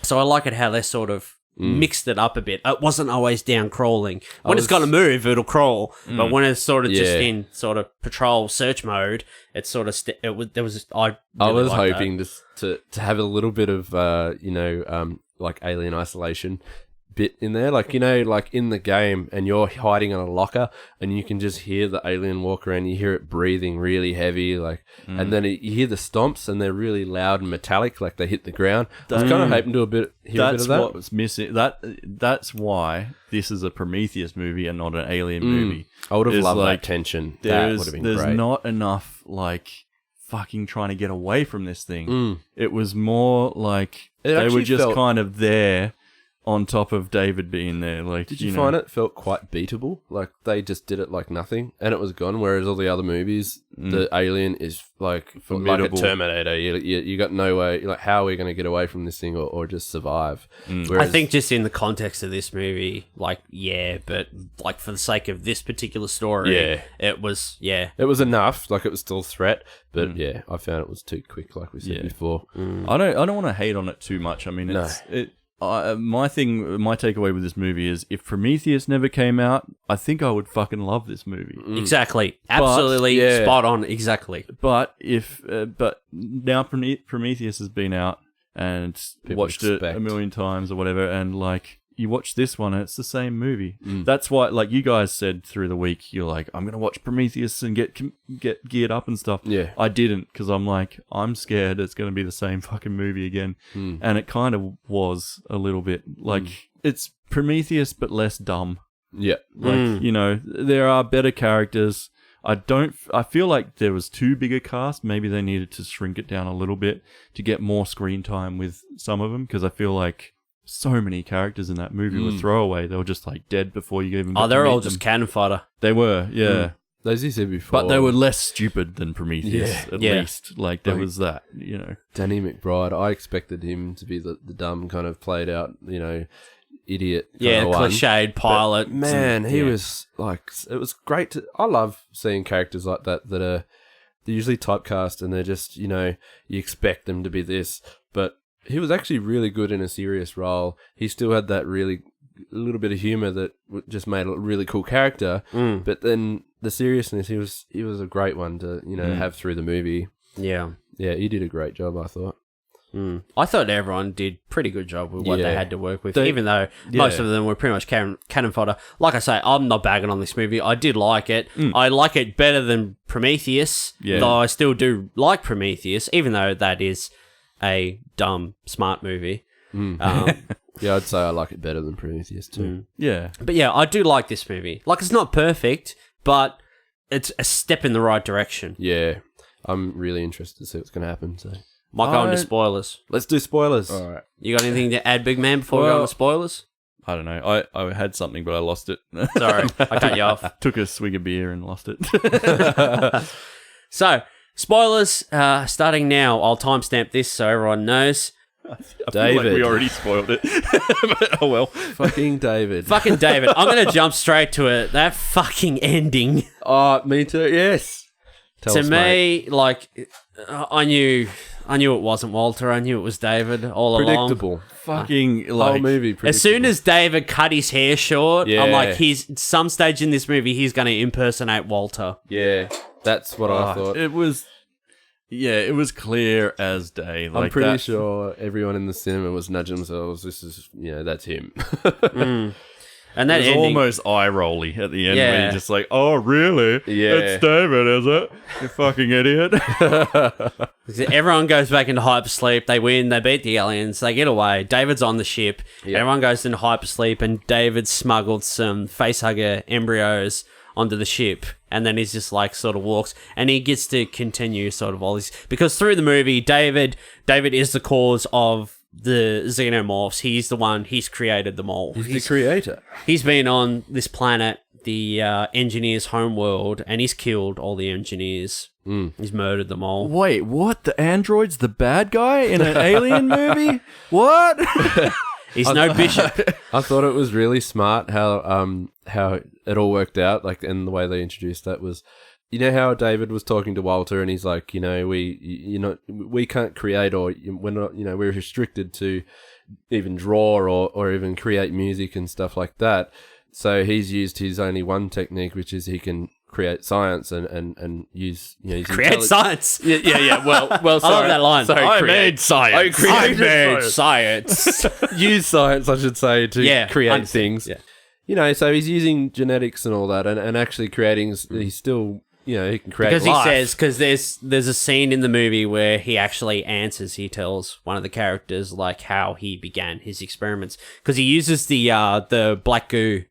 So I like it how they sort of mixed it up a bit. It wasn't always down crawling. When it's got to move, it'll crawl. But when it's sort of just in sort of patrol search mode, it's sort of I was liked hoping to have a little bit of like Alien Isolation bit in there, like, you know, like in the game, and you're hiding in a locker, and you can just hear the alien walk around. You hear it breathing really heavy, like, and then you hear the stomps, and they're really loud and metallic, like they hit the ground. I was kind of hoping to hear a bit of that. That's what was missing. That's why this is a Prometheus movie and not an Alien movie. I would have loved like, that tension. That would have been there's great. not enough like fucking trying to get away from this thing. It was more like they were actually just felt- kind of there on top of David being there. Like, Did you find it felt quite beatable? Like, they just did it like nothing, and it was gone. Whereas all the other movies, the alien is like a Formidable. Terminator. You got no way. Like, how are we going to get away from this thing, or just survive? I Whereas, think just in the context of this movie, like, but like for the sake of this particular story, it was, it was enough. Like, it was still a threat, but I found it was too quick, like we said before. I don't want to hate on it too much. I mean, my takeaway with this movie is if Prometheus never came out, I think I would fucking love this movie. exactly, absolutely spot on, exactly. But but now Prometheus has been out, and People watched it expect. a million times or whatever, and like you watch this one and it's the same movie. That's why, like you guys said through the week, you're like, I'm gonna watch Prometheus and get geared up and stuff. Yeah. I didn't, because I'm like, I'm scared it's gonna be the same fucking movie again. And it kind of was a little bit like it's Prometheus but less dumb. Yeah. Like, you know, there are better characters. I feel like there was too big a cast. Maybe they needed to shrink it down a little bit to get more screen time with some of them, because I feel like so many characters in that movie were throwaway. They were just like dead before you even got to they're meet all them. just cannon fodder. They were, yeah. As you said before. But they were less stupid than Prometheus, at Yeah. least. Like, there was that, you know. Danny McBride, I expected him to be the dumb kind of played out, you know, idiot. Yeah, one. cliched pilot. Man, he Yeah. was like, it was great to. I love seeing characters like that they're usually typecast and they're just, you know, you expect them to be this, but he was actually really good in a serious role. He still had that a little bit of humor that just made a really cool character. But then the seriousness, he was a great one to, you know, have through the movie. Yeah. Yeah, he did a great job, I thought. I thought everyone did pretty good job with what they Yeah. had to work with, They- even though most of them were pretty much cannon fodder. Like I say, I'm not bagging on this movie. I did like it. I like it better than Prometheus, Yeah. though I still do like Prometheus, even though that is a dumb, smart movie. Yeah, I'd say I like it better than Prometheus too. Yeah. But yeah, I do like this movie. Like, it's not perfect, but it's a step in the right direction. Yeah, I'm really interested to see what's going to happen. So Might go into I- spoilers. let's do spoilers. All right. You got anything to add, big man, before we go Well- into spoilers? I don't know. I had something, but I lost it. Sorry, I cut you off. Took a swig of beer and lost it. So, spoilers starting now. I'll timestamp this so everyone knows. I feel like David. we already spoiled it. But, oh well. Fucking David. Fucking David. I'm going to jump straight to it. That fucking ending. Oh, me too. Yes. Tell To us, mate. me, like, I knew it wasn't Walter. I knew it was David all along. Predictable. Fucking Whole like movie. As soon as David cut his hair short, I'm Yeah. like, some stage in this movie, he's going to impersonate Walter. yeah, that's what I thought. it was. Yeah, it was clear as day. Like I'm pretty that- sure everyone in the cinema was nudging themselves. This is, that's him. And It that was ending, almost eye rolly at the end, Yeah. where you're just like, "Oh, really? Yeah. It's David, is it? You fucking idiot!" everyone goes back into hypersleep. They win. They beat the aliens. They get away. David's on the ship. Yeah. Everyone goes into hypersleep, and David smuggled some facehugger embryos onto the ship. And then he's just like sort of walks, and he gets to continue sort of all this, because through the movie, David is the cause of the xenomorphs. He's the one. He's created them all. He's the creator. He's been on this planet, the engineers' homeworld, and he's killed all the engineers. He's murdered them all. Wait, what? The android's the bad guy in an alien movie? What? He's no bishop. I thought it was really smart how it all worked out, like, and the way they introduced that was, you know how David was talking to Walter and he's like, we can't create, or we're not, we're restricted to even draw or even create music and stuff like that. So he's used his only one technique, which is he can create science and use, his Create science. Yeah. Well, I love sorry. that line. Sorry, I create. made science. I made science. Use science, I should say, to create understand. things. Yeah. So he's using genetics and all that, and actually creating. He's still, he can create Because life. he says, because there's a scene in the movie where he actually answers. He tells one of the characters like how he began his experiments, because he uses the black goo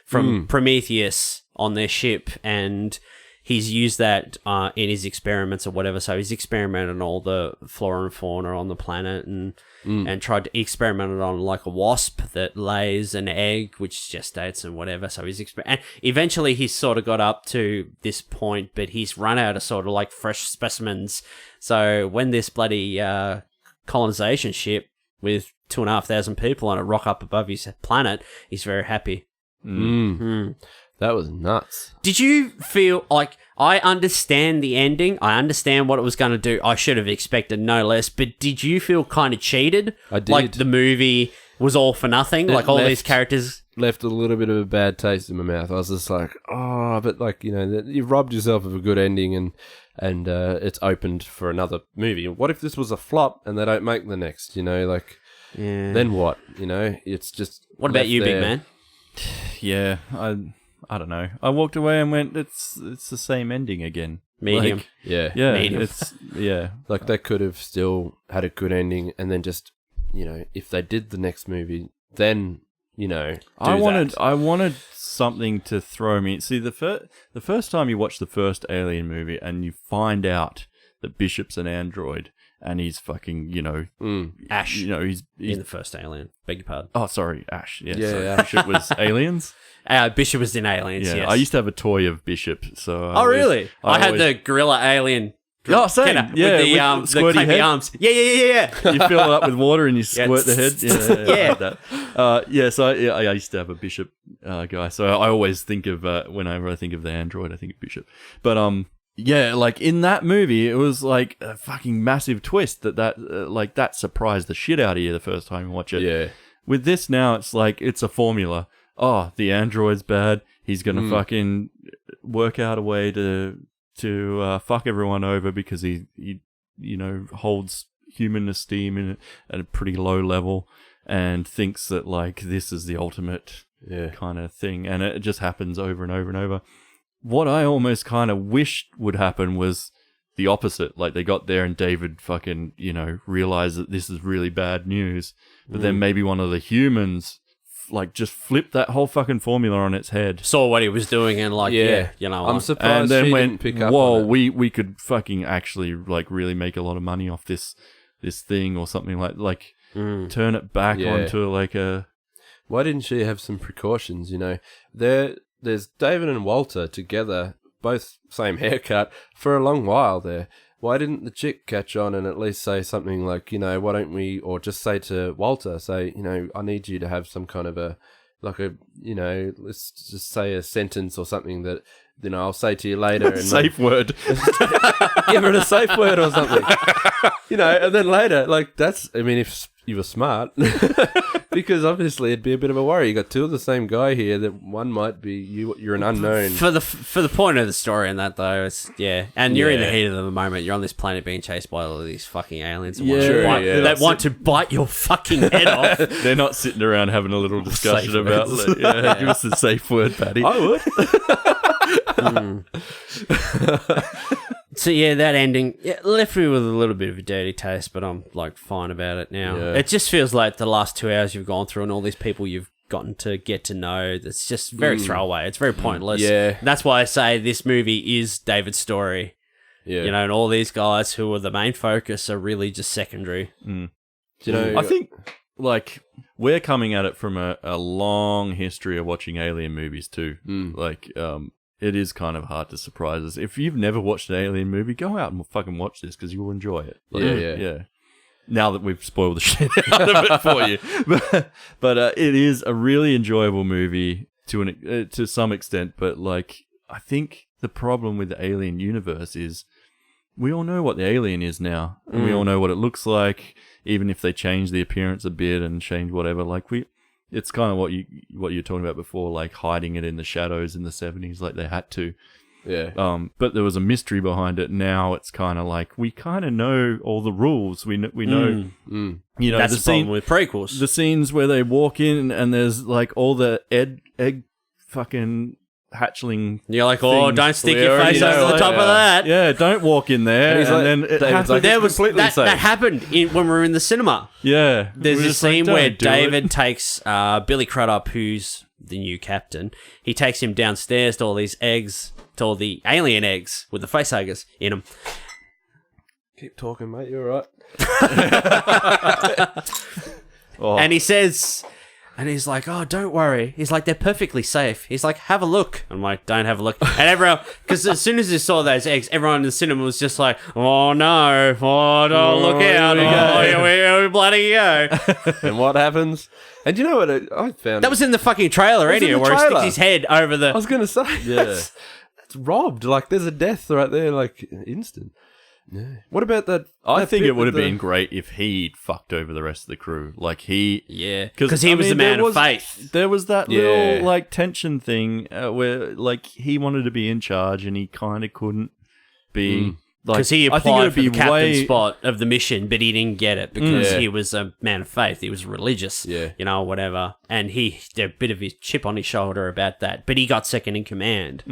from Prometheus on their ship, and he's used that in his experiments or whatever. So he's experimented on all the flora and fauna on the planet, and tried to experiment on like a wasp that lays an egg which gestates and whatever. So he's and eventually he's sort of got up to this point, but he's run out of sort of like fresh specimens. So when this bloody colonization ship with 2,500 people on it rock up above his planet, he's very happy. That was nuts. Did you feel like, I understand the ending, I understand what it was going to do, I should have expected no less, but did you feel kind of cheated? I did. Like the movie was all for nothing? It Like all left- these characters... Left a little bit of a bad taste in my mouth. I was just like, but like, you've robbed yourself of a good ending, and and it's opened for another movie. What if this was a flop and they don't make the next? You know, like then what? You know, it's just. What about you, there. big man? Yeah, I don't know. I walked away and went, it's the same ending again. Medium. Like, Yeah, yeah, Medium. it's yeah. like they could have still had a good ending, and then just, you know, if they did the next movie, then, you know, I wanted something to throw me. See, the first time you watch the first Alien movie and you find out that Bishop's an android and he's fucking, you know, Ash. you know, he's In the first Alien. Beg your pardon. oh, sorry, Ash. Yeah, Yeah, sorry. yeah. Bishop was Aliens. Bishop was in Aliens, Yeah, yes. I used to have a toy of Bishop. So Oh, really? I had always- the gorilla alien. Oh, same. Kenner, Yeah, with the with the squirty clappy head. arms. Yeah. You fill it up with water and you squirt the head. Yeah, Yeah. like that. Yeah. So I used to have a Bishop guy. So I always think of whenever I think of the android, I think of Bishop. But yeah, like in that movie, it was like a fucking massive twist that surprised the shit out of you the first time you watch it. Yeah. With this now, it's like it's a formula. Oh, the android's bad. He's gonna fucking work out a way to fuck everyone over because he you know holds human esteem at a pretty low level and thinks that like this is the ultimate kind of thing, and it just happens over and over and over. What I almost kind of wished would happen was the opposite. Like they got there and David fucking, you know, realized that this is really bad news, but then maybe one of the humans like just flipped that whole fucking formula on its head. Saw what he was doing and like, Yeah. you know. I'm like, surprised And then she went, didn't pick up whoa, on it. we could fucking actually like really make a lot of money off this thing or something like turn it back Yeah. onto like a. Why didn't she have some precautions? You know, there's David and Walter together, both same haircut, for a long while there. Why didn't the chick catch on and at least say something like, you know, why don't we, or just say to Walter, say, you know, I need you to have some kind of you know, let's just say a sentence or something that, you know, I'll say to you later. And Safe word. give her a safe word or something. You know, and then later, like that's, I mean, if you were smart, because obviously it'd be a bit of a worry. You got two of the same guy here. That one might be you're an unknown. for the point of the story and that though, it's and you're in the heat of the moment. You're on this planet being chased by all of these fucking aliens and that want to bite your fucking head off. They're not sitting around having a little discussion Safe about words. give us a safe word, Patty. I would. So yeah, that ending left me with a little bit of a dirty taste, but I'm like fine about it now. Yeah. It just feels like the last 2 hours you've gone through and all these people you've gotten to get to know. That's just very throwaway. It's very pointless. Yeah. That's why I say this movie is David's story. Yeah. You know, and all these guys who are the main focus are really just secondary. Do you know? I think like we're coming at it from a long history of watching alien movies too. Like it is kind of hard to surprise us. If you've never watched an alien movie, go out and fucking watch this because you will enjoy it. Like, Yeah. Now that we've spoiled the shit out of it for you, but it is a really enjoyable movie to some extent. But like, I think the problem with the Alien universe is we all know what the alien is now, and we all know what it looks like. Even if they change the appearance a bit and change whatever, like it's kind of what you're talking about before, like hiding it in the shadows in the 70s, like they had to. Yeah. But there was a mystery behind it. Now it's kind of like we kind of know all the rules. We know, you know, That's the problem with prequels. the scenes where they walk in and there's like all the egg fucking hatchling. You're like, oh, things. don't stick We your already face know, over the like, top of that. Yeah, don't walk in there. And he's And like- then it David's happens. like, There was completely that safe. happened when we were in the cinema. Yeah, There's we're this just like, scene where "Don't do it." David takes Billy Crudup, who's the new captain. He takes him downstairs to all these eggs, to all the alien eggs with the facehuggers in them. Keep talking, mate. You're all right. Oh. And he says, and he's like, oh, don't worry. He's like, they're perfectly safe. He's like, have a look. I'm like, don't have a look. And everyone, because as soon as he saw those eggs, everyone in the cinema was just like, oh no, oh no, look out. Oh, here we bloody go. And what happens? And you know what I found? That was in the fucking trailer was in anyway, the where he trailer. sticks his head over the... I was gonna say. Yeah. That's robbed. Like there's a death right there, like instant. Yeah. What about that? I that think bit it would with have been great if he'd fucked over the rest of the crew. Like Yeah, because he I was mean, the man there of faith. There was that Yeah. little like tension thing where like he wanted to be in charge and he kind of couldn't be Because he I think it applied would for the be captain's way. spot of the mission, but he didn't get it because Yeah. he was a man of faith. He was religious, Yeah. whatever. And he had a bit of his chip on his shoulder about that. But he got second in command.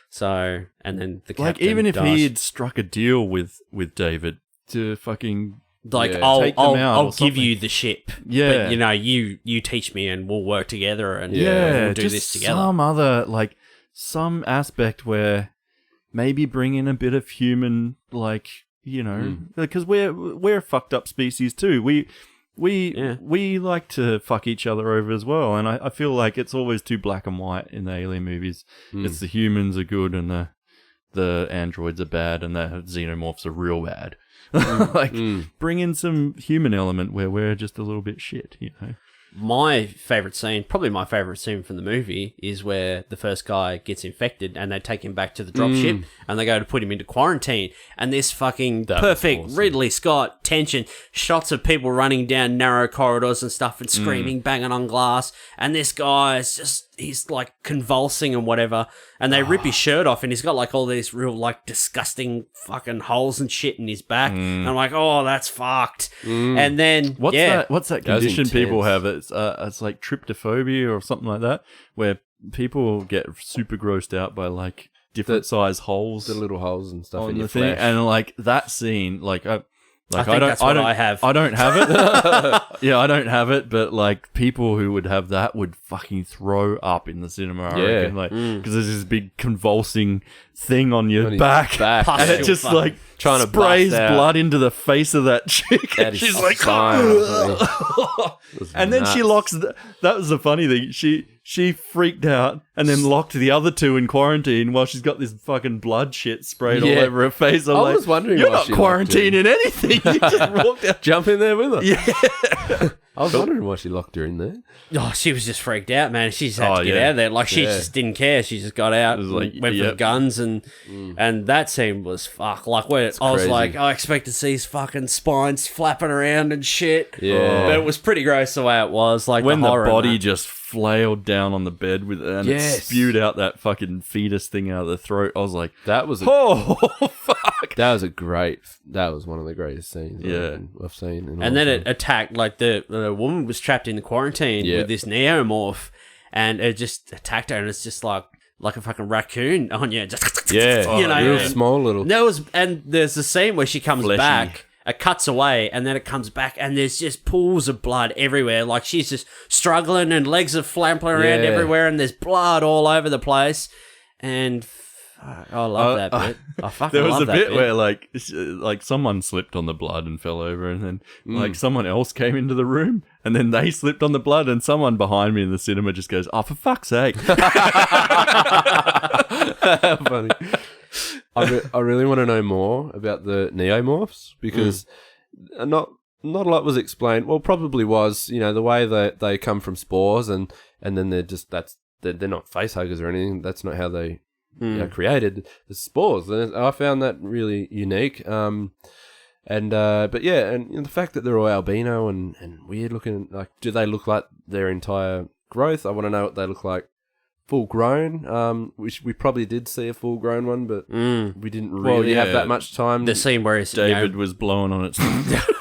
So, and then the captain Like, even if dies. he had struck a deal with David to fucking Like, Yeah. I'll take them out I'll or give something. you the ship. Yeah. But, you teach me and we'll work together and yeah, we'll do just this together. some other some aspect where maybe bring in a bit of human, because we're a fucked up species too. We like to fuck each other over as well, and I feel like it's always too black and white in the alien movies. It's the humans are good and the androids are bad and the xenomorphs are real bad. Bring in some human element where we're just a little bit shit, My favourite scene, probably my favourite scene from the movie, is where the first guy gets infected and they take him back to the dropship and they go to put him into quarantine. And this fucking perfect Ridley Scott tension, shots of people running down narrow corridors and stuff and screaming, banging on glass. And this guy is just, he's like convulsing and whatever. And they rip his shirt off and he's got like all these real disgusting fucking holes and shit in his back. And I'm like, oh, that's fucked. And then, What's that That was condition people intense. have? It's like tryptophobia or something like that, where people get super grossed out by different size holes The little holes and stuff in on your the thing, flesh. and that scene, I think that's what I have. I don't have it. Yeah, I don't have it, but people who would have that would fucking throw up in the cinema. I reckon, because there's this big convulsing thing on your On his back, back. and it just Trying to sprays bust out. blood into the face of that chick. Out And his she's like, spine or something. It was and then she nuts. locks. That was the funny thing. She freaked out and then locked the other two in quarantine while she's got this fucking blood shit sprayed all Yeah. over her face. I'm I like, was wondering you're why not she locked him." quarantining anything. You just walked out. Jump in there with her. Yeah. I was wondering why she locked her in there. Oh, she was just freaked out, man. She just had Oh, to get yeah. out of there. She Yeah. just didn't care. She just got out, It was and like, went for the yep. guns, and that scene was fuck. I was crazy. like, I expect to see his fucking spines flapping around and shit. Yeah. But it was pretty gross the way it was. Like When the the horror body in that. just flailed down on the bed and Yes. it spewed out that fucking fetus thing out of the throat, I was like, That was oh, fuck. that was one of the greatest scenes Yeah. I've seen. In a And then long it attacked, the woman was trapped in the quarantine Yeah. with this neomorph, and it just attacked her, and it's just like a fucking raccoon on you. Just, Yeah, you know, real and small little. there's a scene where she comes Fleshy. back, it cuts away, and then it comes back, and there's just pools of blood everywhere. Like she's just struggling, and legs are flamping around Yeah. everywhere, and there's blood all over the place. And I love that bit. I fucking There was love a that bit where like someone slipped on the blood and fell over, and then someone else came into the room, and then they slipped on the blood, and someone behind me in the cinema just goes, "Oh, for fuck's sake!" Funny. I really want to know more about the neomorphs because not a lot was explained. Well, probably was, the way that they come from spores and then they're not face huggers or anything. That's not how they created the spores. And I found that really unique. But the fact that they're all albino and weird looking, do they look like their entire growth? I want to know what they look like full grown. Which we probably did see a full grown one, but we didn't really have that much time. the scene where it's David was blowing on its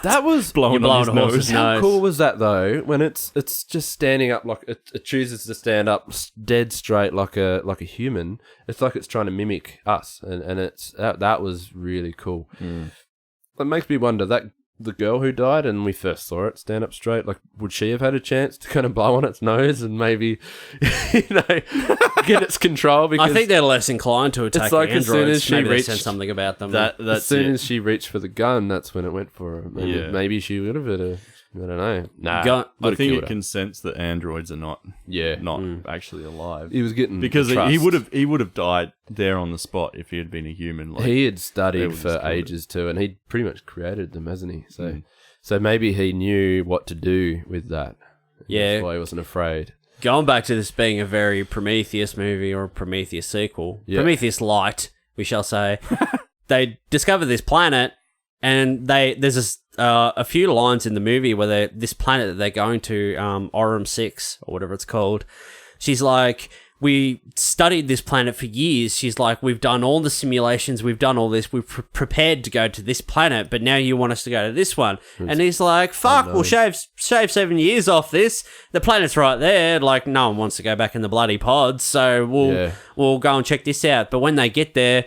That was blowing You're on his blowing a nose. horse's How nose. cool was that though? When it's just standing up like it chooses to stand up dead straight like a human. It's like it's trying to mimic us, and it's that was really cool. It makes me wonder that the girl who died and we first saw it stand up straight, would she have had a chance to kind of blow on its nose and maybe get its control? Because I think they're less inclined to attack like as soon androids. as she Maybe they reached said something about them. That's as soon it. as she reached for the gun, that's when it went for her. Maybe she would have. I don't know. Nah, Gun- I would've think killed it her. can sense that androids are not Yeah, actually alive. he was getting Because the trust. he would have died there on the spot if he had been a human. He had they studied would've for just killed it. ages too, and he pretty much created them, hasn't he? So maybe he knew what to do with that. Yeah. That's why he wasn't afraid. Going back to this being a very Prometheus movie or a Prometheus sequel, Yeah. Prometheus Light, we shall say, they discover this planet, and there's a few lines in the movie where this planet that they're going to, Aurum 6 or whatever it's called. She's like, we studied this planet for years. She's like, we've done all the simulations, we've done all this, we've prepared to go to this planet, but now you want us to go to this one. And he's like, fuck, we'll shave 7 years off this. The planet's right there. Like, no one wants to go back in the bloody pods, so we'll go and check this out. But when they get there,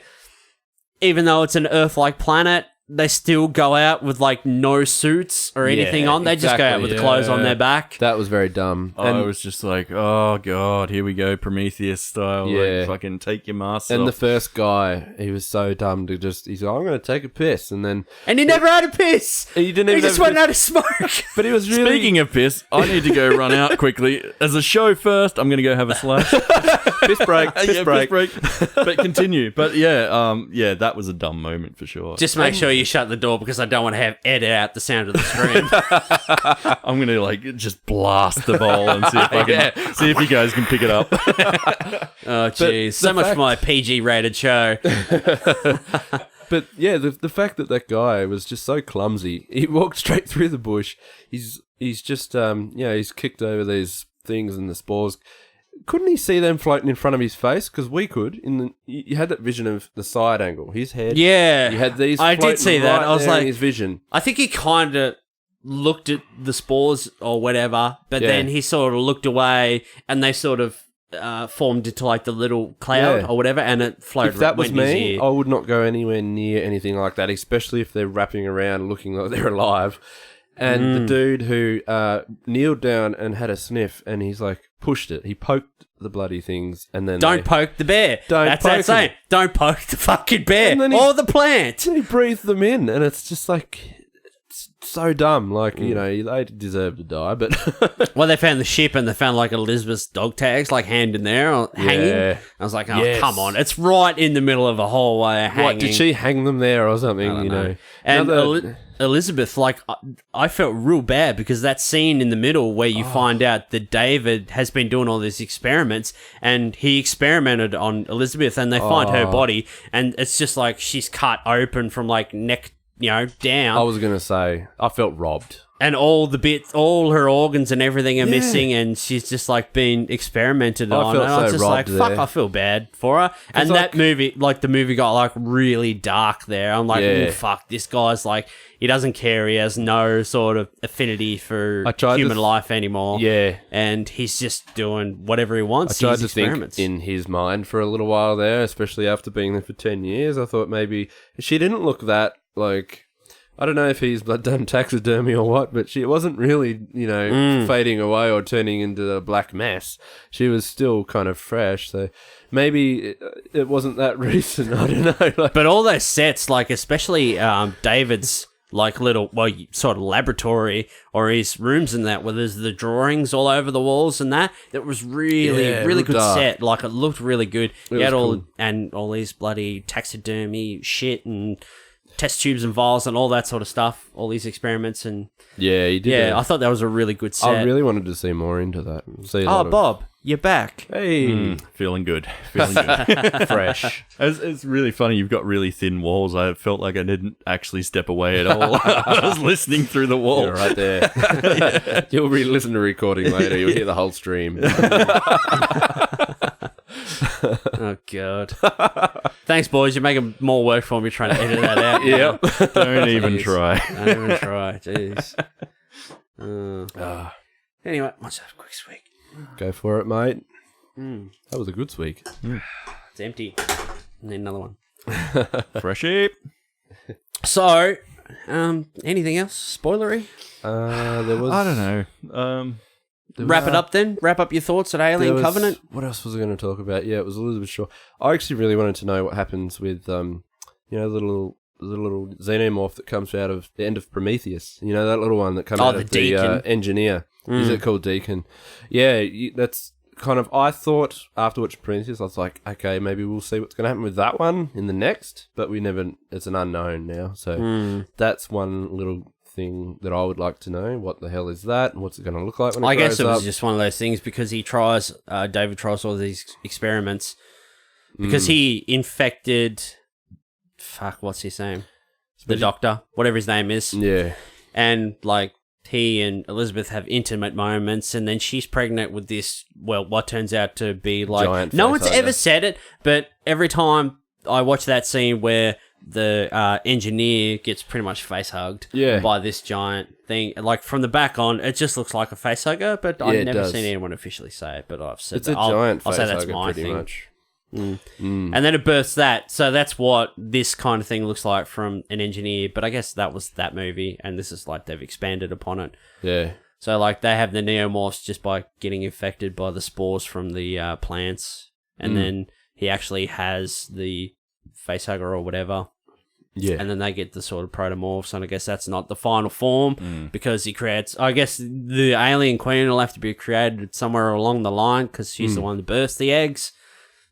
even though it's an Earth-like planet, they still go out with, like, no suits or anything on. They just go out with clothes on their back. That was very dumb. I was just like, oh, God, here we go, Prometheus style. Like, fucking take your mask off. And the first guy, he was so dumb to he's like, I'm going to take a piss. And he never had a piss. He didn't even He just went out of smoke. But he was really... Speaking of piss, I need to go run out quickly. As a show first, I'm going to go have a slash. piss break. Piss break. But continue. But yeah, that was a dumb moment for sure. Just make sure you shut the door because I don't want to have edit out the sound of the stream. I'm going to like just blast the bowl and see if I can see if you guys can pick it up. Oh, jeez. So much for my PG rated show. But yeah, the fact that guy was just so clumsy. He walked straight through the bush. He's just he's kicked over these things and the spores. Couldn't he see them floating in front of his face? Because we could. You had that vision of the side angle, his head. Yeah, you had these. I did see that. I was like, his vision. I think he kind of looked at the spores or whatever, but then he sort of looked away, and they sort of formed into like the little cloud or whatever, and it floated. If that was went in his me, ear. I would not go anywhere near anything like that, especially if they're wrapping around looking like they're alive. And the dude who kneeled down and had a sniff, and he's like pushed it. He poked the bloody things, and then Don't poke the bear. That's that saying. Don't poke the fucking bear or the plant. He breathed them in, and it's just like it's so dumb. Like they deserve to die, but Well, they found the ship and they found like Elizabeth's dog tags like hand in there hanging. Yeah. I was like, oh come on, it's right in the middle of a hallway hanging. what did she hang them there or something? I don't know. And Elizabeth, like, I felt real bad because that scene in the middle where you find out that David has been doing all these experiments and he experimented on Elizabeth and they find her body and it's just like she's cut open from like neck, down. I was gonna say I felt robbed. And all the bits, all her organs and everything are missing, and she's just like being experimented on. felt And I was so just like, robbed fuck, there. I feel bad for her. And that movie, like the movie got like really dark there. I'm like, oh, fuck, this guy's like, he doesn't care. He has no sort of affinity for human life anymore. Yeah. And he's just doing whatever he wants. I tried His to experiments. think in his mind for a little while there, especially after being there for 10 years. I thought maybe she didn't look that like. I don't know if he's done taxidermy or what, but she wasn't really, fading away or turning into a black mess. She was still kind of fresh, so maybe it wasn't that recent. I don't know. But all those sets, like especially David's like little, sort of laboratory or his rooms and that, where there's the drawings all over the walls and that was really good dark. set. Like it looked really good. It You had was all these bloody taxidermy shit and test tubes and vials and all that sort of stuff, all these experiments and Yeah, he did. I thought that was a really good set. I really wanted to see more into that. Bob, you're back. Hey, Feeling good. Feeling good. fresh. It's really funny. You've got really thin walls. I felt like I didn't actually step away at all. I was listening through the wall. You're right there. You'll re-listen to recording later. You'll hear the whole stream. Oh, God. Thanks, boys. You're making more work for me trying to edit that out. Yep. Don't even try. Don't even try. Jeez. Anyway, let's have a quick swig. Go for it, mate. That was a good week. It's empty. Need another one. Fresh sheep. So, anything else spoilery? There was. I don't know. Wrap it up then. Wrap up your thoughts at Alien Covenant. What else was I going to talk about? Yeah, it was Elizabeth Shaw. I actually really wanted to know what happens with the little xenomorph that comes out of the end of Prometheus. You know, that little one that comes out of the engineer. Is it called Deacon? Yeah, that's kind of. I thought after watching Prometheus, I was like, okay, maybe we'll see what's going to happen with that one in the next, but we never. It's an unknown now, so that's one little thing that I would like to know. What the hell is that? And what's it going to look like when it grows up? I guess it was just one of those things because David tries all these experiments because he infected, what's his name? The doctor, whatever his name is. Yeah. And like he and Elizabeth have intimate moments, and then she's pregnant with this, well, what turns out to be like... Giant no one's facehugger. ever said it, but every time I watch that scene where the engineer gets pretty much face-hugged by this giant thing, like from the back on, it just looks like a facehugger, but I've never seen anyone officially say it, but I've said it's a giant I'll say that's facehugger, my pretty thing. much. And then it bursts that. So that's what this kind of thing looks like from an engineer. But I guess that was that movie, and this is like they've expanded upon it. Yeah. So like they have the neomorphs just by getting infected by the spores from the plants, and then he actually has the facehugger or whatever. Yeah. And then they get the sort of protomorphs, and I guess that's not the final form because he creates... I guess the alien queen will have to be created somewhere along the line because she's the one that bursts the eggs.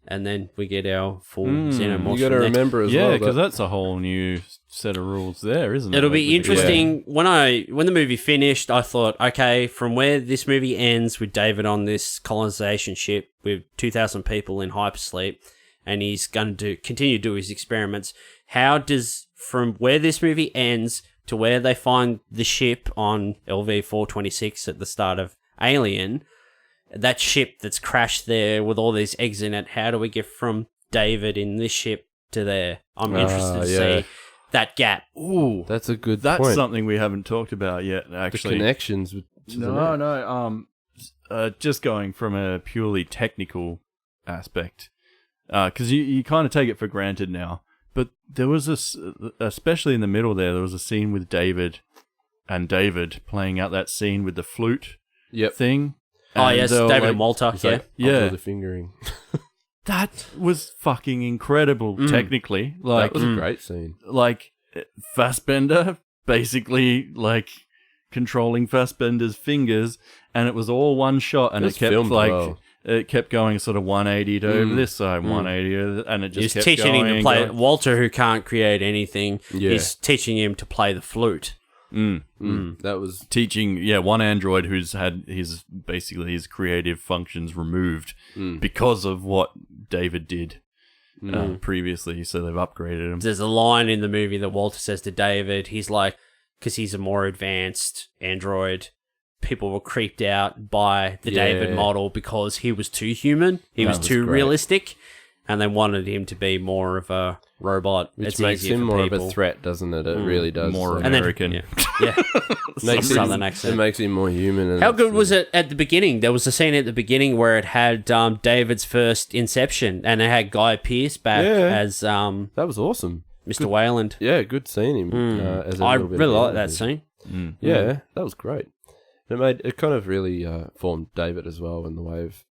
And then we get our full xenomorphs. You got to remember as well. Yeah, because that's a whole new set of rules there, isn't it? It'll Like, be with the- interesting. When the movie finished, I thought, okay, from where this movie ends with David on this colonization ship with 2,000 people in hypersleep, and he's going to continue to do his experiments, how does, from where this movie ends to where they find the ship on LV-426 at the start of Alien... that ship that's crashed there with all these eggs in it, how do we get from David in this ship to there? I'm interested to see that gap. Ooh, That's a good that's point. something we haven't talked about yet, The actually. connections with... Just going from a purely technical aspect, because you kind of take it for granted now, but there was especially in the middle there was a scene with David playing out that scene with the flute thing. Oh, yes, they were David like- and Walter, It's yeah. like, Yeah. I'll do the fingering. That was fucking incredible, technically. That Like, was a great scene. like Fassbender basically like controlling Fassbender's fingers, and it was all one shot, and It it, was kept filmed like well. it kept going sort of 180 to over this side, 180, and it just He's kept teaching going him to play... going. Walter, who can't create anything, Yeah. he's teaching him to play the flute. That was... Teaching, one android who's had his creative functions removed because of what David did previously, so they've upgraded him. There's a line in the movie that Walter says to David, he's like, because he's a more advanced android, people were creeped out by the David model because he was too human, he was too realistic, and they wanted him to be more of a robot. Which it's makes easier him for more people. of a threat, doesn't it? It really does. More So- And then- American. Yeah. makes Southern him, accent. It makes him more human. And How good was it at the beginning? There was a scene at the beginning where it had David's first Inception, and it had Guy Pearce back as That was awesome. Mr. Wayland. Yeah, good seeing him. As a I little bit really of like that energy. scene. Yeah, that was great. It kind of really formed David as well in the way of,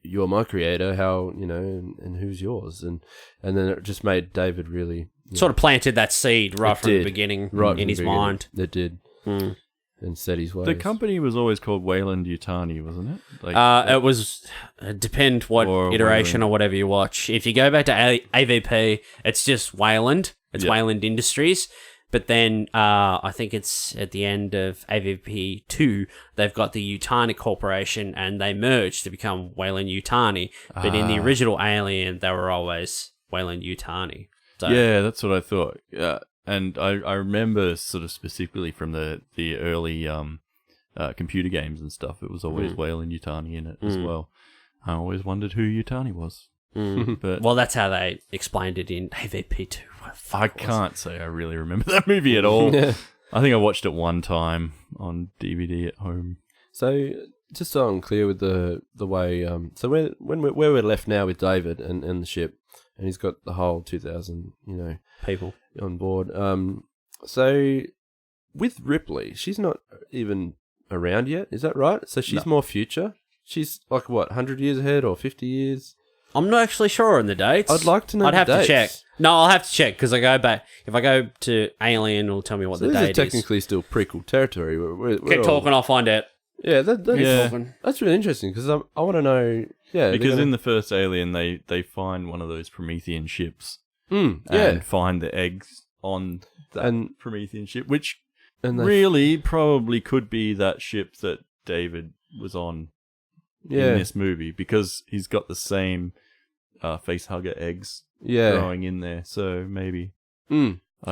you're my creator, how, and who's yours, and then it just made David really Sort of planted that seed right It from the did. beginning right in from his the beginning. mind. It did, and set his ways. The company was always called Wayland Yutani, wasn't it? Like, It was depend what Or iteration Wayland. or whatever you watch. If you go back to AVP, it's just Wayland. It's Wayland Industries. But then I think it's at the end of AVP 2, they've got the Yutani Corporation, and they merged to become Wayland Yutani. But in the original Alien, they were always Wayland Yutani. So, yeah, that's what I thought. Yeah, and I remember sort of specifically from the early computer games and stuff. It was always Wayland Yutani in it as well. I always wondered who Yutani was. But well, that's how they explained it in AVP 2. I can't say I really remember that movie at all. I think I watched it one time on DVD at home. So, just so I'm clear with the way, so where we're left now with David and the ship, and he's got the whole 2,000, People. on board. So with Ripley, she's not even around yet. Is that right? So she's more future. She's like what, 100 years ahead or 50 years? I'm not actually sure on the dates. I'd like to know. I'd the have dates. to check. No, I'll have to check because I go back. If I go to Alien, it'll tell me what So the this is date is. technically still prequel territory. We're Keep all- talking, I'll find out. Yeah, Keep talking. that's really interesting because I want to know. Yeah, Because in the first Alien, they find one of those Promethean ships yeah, and find the eggs on that And- Promethean ship, which and they, really probably could be that ship that David was on in this movie, because he's got the same facehugger eggs growing in there. So maybe, I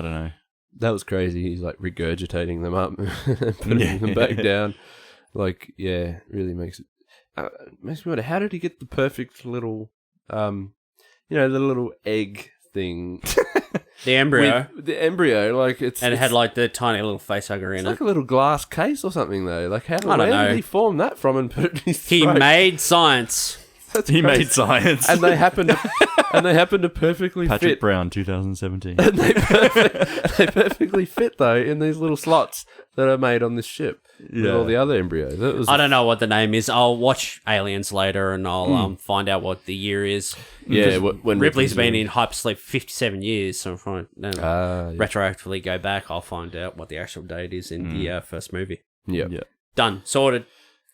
don't know. That was crazy. He's like regurgitating them up and putting them back down. Like, yeah, really makes me wonder, how did he get the perfect little, the little egg thing? The embryo. The embryo, like it had like the tiny little facehugger in it's it. like a little glass case or something, though. Like, I don't know. where did he form that from and put it in his He throat? made science. That's He crazy. made science. And they happen to perfectly Patrick fit. Brown, 2017. And they perfectly fit though in these little slots that are made on this ship with all the other embryos. It was I don't know what the name is. I'll watch Aliens later and I'll find out what the year is. Yeah, Because when Ripley's been in hypersleep 57 years, so if I yeah. retroactively go back, I'll find out what the actual date is in the first movie. Yeah. Done. Sorted.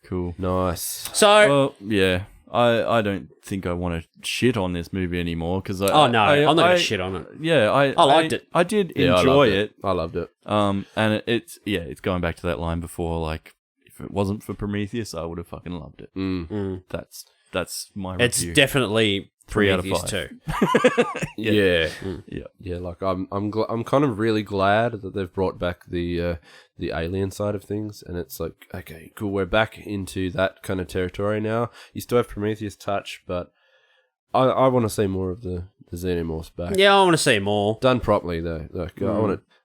Cool. Nice. So, Well, yeah. I don't think I want to shit on this movie anymore because I'm not going to shit on it. Yeah, I liked it. I did Yeah, enjoy it. I loved it. And it's going back to that line before. Like, if it wasn't for Prometheus, I would have fucking loved it. That's my review. It's definitely 3 out of Prometheus 5. 2. Yeah. Yeah. Yeah, like I'm kind of really glad that they've brought back the alien side of things, and it's like, okay, cool, we're back into that kind of territory now. You still have Prometheus touch, but I want to see more of the xenomorphs back. Yeah, I want to see more. Done properly though. Like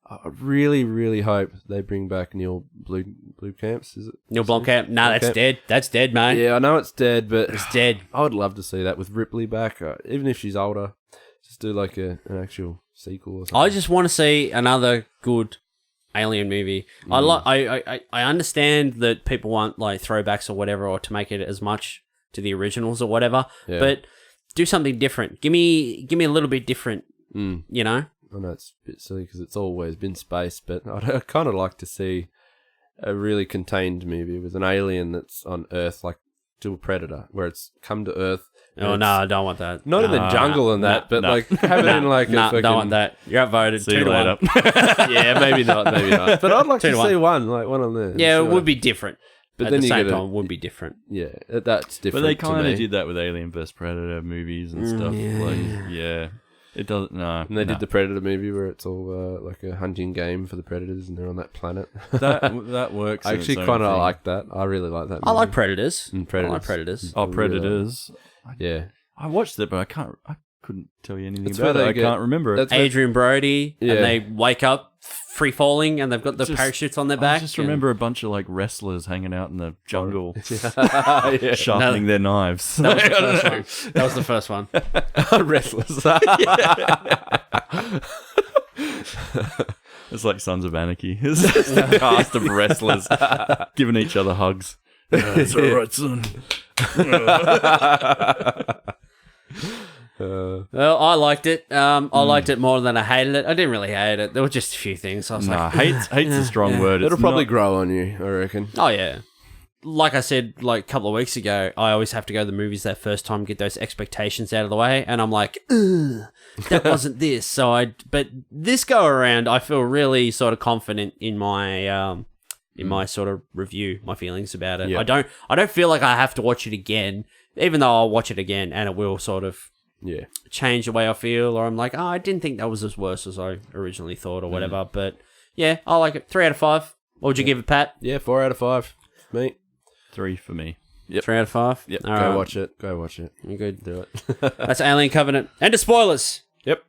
I really, really hope they bring back Neil Blomkamp's. Is it Neil Blomkamp? Nah, that's Blomkamp? dead. That's dead, mate. Yeah, I know it's dead, but It's dead. I would love to see that with Ripley back, even if she's older. Just do like an actual sequel or something. I just want to see another good alien movie. I understand that people want like throwbacks or whatever, or to make it as much to the originals or whatever, but do something different. Give me a little bit different. You know. I know it's a bit silly because it's always been space, but I'd kind of like to see a really contained movie with an alien that's on Earth, like to a Predator, where it's come to Earth. Oh no, I don't want that. Not in the jungle and that, but like have it in like a fucking... don't want that. You're outvoted. See you 2-1. later. Yeah, maybe not. But I'd like to 2-1. see one on there. Yeah, Sure. it would be different. But At then the you same get time, it would be different. Yeah, that's different. But they kind kind of did that with Alien vs Predator movies and stuff. It doesn't. No, And they did the Predator movie where it's all like a hunting game for the predators, and they're on that planet. that works. I actually kind of like that. I really like that movie. I like Predators. Predators. I like Predators. Oh, Predators. Yeah. I watched it, but I couldn't tell you anything It's where about it. they I get- can't remember it. that's where- Adrian Brody, Yeah. and they wake up free falling, and they've got the Just- parachutes on their I back. just and- remember a bunch of like wrestlers hanging out in the jungle, Yeah. sharpening their knives. That was the first one. That was the first one. Wrestlers. It's like Sons of Anarchy. It's just a cast of wrestlers giving each other hugs. That's all right, son. Well, I liked it. I liked it more than I hated it. I didn't really hate it. There were just a few things. I was Nah, like, hate's a strong word. It's It'll probably not- grow on you, I reckon. oh yeah. Like I said, like a couple of weeks ago, I always have to go to the movies that first time, get those expectations out of the way, and I'm like, ugh, that wasn't this. But this go around, I feel really sort of confident in my sort of review, my feelings about it. Yeah. I don't feel like I have to watch it again, even though I'll watch it again and it will sort of Yeah. change the way I feel, or I'm like, oh, I didn't think that was as worse as I originally thought, or whatever. But yeah, I like it. 3 out of 5. What would you give it, Pat? Yeah, 4 out of 5. Me. 3 for me. 3 out of 5. Yep. All Go right. watch it. Go watch it. You good? Do it. That's Alien Covenant. And to spoilers. Yep.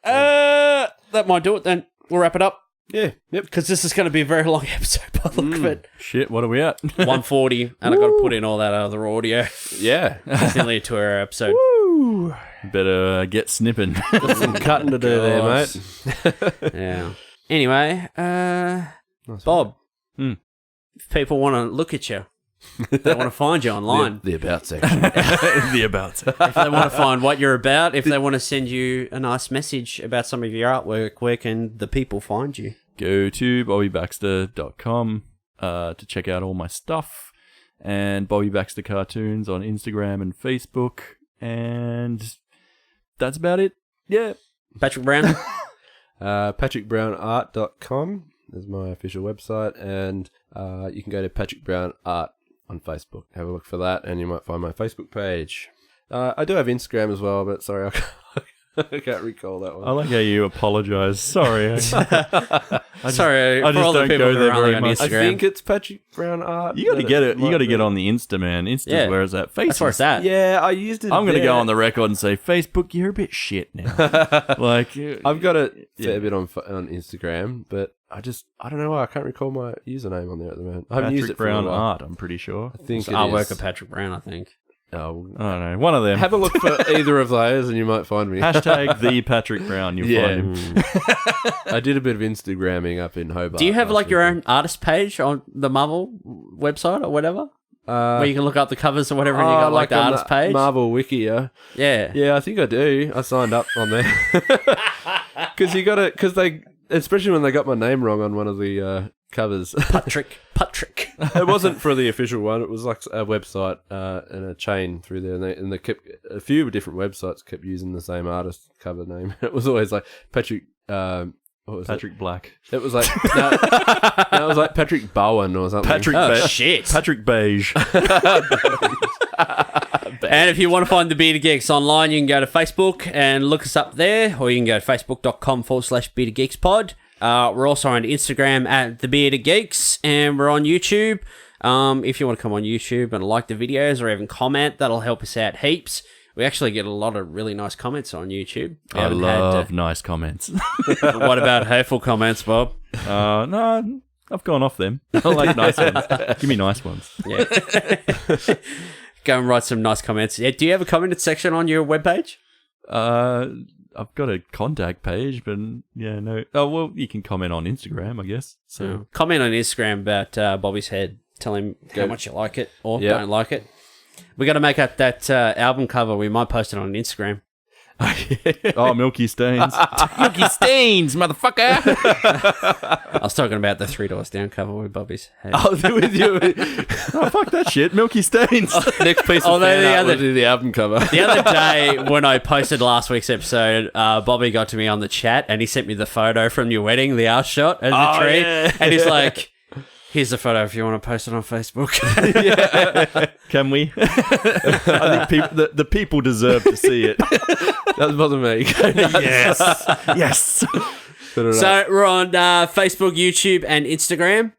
That might do it then. We'll wrap it up. Yeah. Yep. Because this is going to be a very long episode by the look of it. Shit, what are we at? 140. And I've got to put in all that other audio. Yeah. It's nearly a 2-hour episode. Better get snipping. Some cutting to do there, God. mate. Yeah. Anyway, Bob. If people want to look at you, they want to find you online. The about section. The about. If they want to find what you're about, if they want to send you a nice message about some of your artwork, where can the people find you? Go to bobbybaxter.com to check out all my stuff, and Bobby Baxter Cartoons on Instagram and Facebook, and that's about it. Yeah. Patrick Brown? PatrickBrownArt.com is my official website, and you can go to Patrick Brown Art on Facebook. Have a look for that, and you might find my Facebook page. I do have Instagram as well, but sorry, I can't recall that I one. like how you apologise. Sorry. Sorry I for just all the don't people go who there are only very on much. I Instagram. think it's Patrick Brown Art. You got to get it. You might got to be. get on the Insta, man. Insta's Yeah. where it's at. Facebook. That's where it's at. Yeah, I used it. I'm going to there. go on the record and say, Facebook, you're a bit shit now. Like, I've got a fair Yeah. bit on Instagram, but I don't know why I can't recall my username on there at the moment. I haven't used Patrick it for a Brown while. Art, I'm pretty sure. I think It's it artwork is. of Patrick Brown, I think. Oh, I don't know. One of them. have a look for either of those, and you might find me. Hashtag the Patrick Brown. You'll Yeah. find him. I did a bit of Instagramming up in Hobart. Do you have last like your weekend. own artist page on the Marvel website or whatever? Where you can look up the covers or whatever and you got like the on artist page? Marvel Wiki, yeah. Yeah. Yeah, I think I do. I signed up on there. Because they, especially when they got my name wrong on one of the covers. Patrick. It wasn't for the official one. It was like a website and a chain through there, and they kept a few different websites kept using the same artist cover name. It was always like Patrick. What was Patrick Black. it? It was like no, it was like Patrick Bowen or something. Patrick Oh, Be- shit. Patrick Beige. And if you want to find the Bearded Geeks online, you can go to Facebook and look us up there, or you can go to facebook.com/Bearded Geeks Pod. We're also on Instagram at the Bearded Geeks, and we're on YouTube. If you want to come on YouTube and like the videos or even comment, that'll help us out heaps. We actually get a lot of really nice comments on YouTube. We I haven't love nice comments. what about hateful comments, Bob? No, I've gone off them. I like nice ones. Give me nice ones. Yeah. Go and write some nice comments. Yeah, do you have a commented section on your webpage? I've got a contact page, but yeah, no. Oh, well, you can comment on Instagram, I guess. So Comment on Instagram about Bobby's head. Tell him how much you like it or Yep. don't like it. We got to make up that album cover. We might post it on Instagram. oh, Milky Stains. Milky Stains, motherfucker. I was talking about the Three Doors Down cover with Bobby's head. I'll do with you. Oh, fuck that shit. Milky Stains. Next piece of Although fan the art other- will do the album cover. The other day when I posted last week's episode, Bobby got to me on the chat and he sent me the photo from your wedding, the arse shot of the tree. yeah. And he's like, here's the photo if you want to post it on Facebook. Can we? I think the people deserve to see it. That wasn't me. Yes. Yes. So we're on Facebook, YouTube, and Instagram.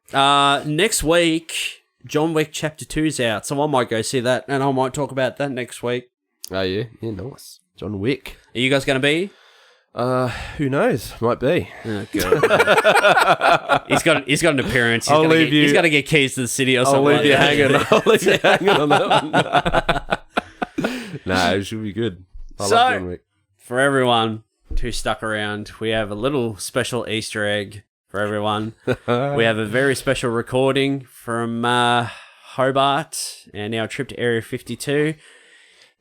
Next week, John Wick Chapter 2's out, so I might go see that, and I might talk about that next week. Oh, yeah. Yeah, nice. John Wick. Are you guys going to be? Who knows? Might be. Oh, God. he's got an appearance. He's I'll gonna leave get, He's you- got to get keys to the city or I'll something. leave like you that. hanging. I'll leave you hanging on that one. Nah, it should be good. I So- love John Wick. For everyone who stuck around, we have a little special Easter egg for everyone. We have a very special recording from Hobart and our trip to Area 52.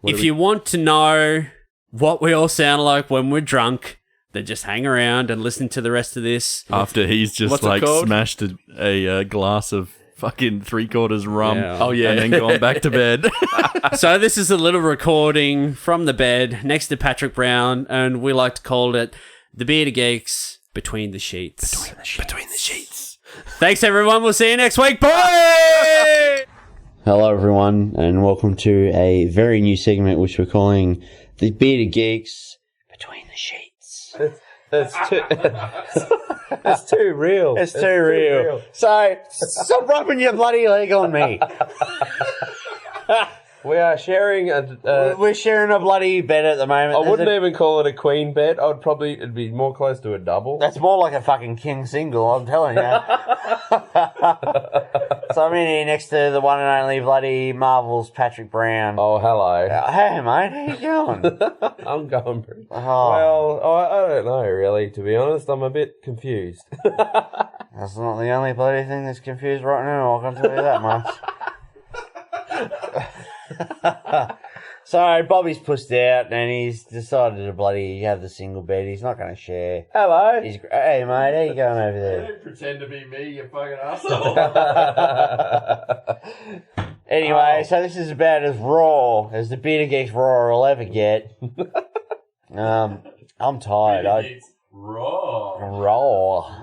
If you want to know what we all sound like when we're drunk, then just hang around and listen to the rest of this. After he's just What's it like called? smashed a glass of fucking 3/4 rum. Yeah. Oh, yeah. And then gone back to bed. So this is a little recording from the bed next to Patrick Brown, and we like to call it the Bearded Geeks Between the Sheets. Between the sheets. Thanks, everyone. We'll see you next week. Bye! Hello, everyone, and welcome to a very new segment which we're calling the Bearded Geeks Between the Sheets. It's too real. It's too real. So, stop rubbing your bloody leg on me. We are sharing a. We're sharing a bloody bed at the moment. I There's wouldn't a- even call it a queen bed. It'd be more close to a double. That's more like a fucking king single, I'm telling you. So I'm in here next to the one and only bloody Marvel's Patrick Brown. Oh, hello. Hey, mate, how you going? I'm going pretty. Oh, Well, I don't know really. To be honest, I'm a bit confused. that's not the only bloody thing that's confused right now, I can tell you that much. So, Bobby's pushed out and he's decided to bloody have the single bed. He's not going to share. Hello. Hey, mate, how you going over there? Pretend to be me, you fucking asshole. Anyway, so this is about as raw as the Bearded Geeks RAW will ever get. I'm tired. Raw.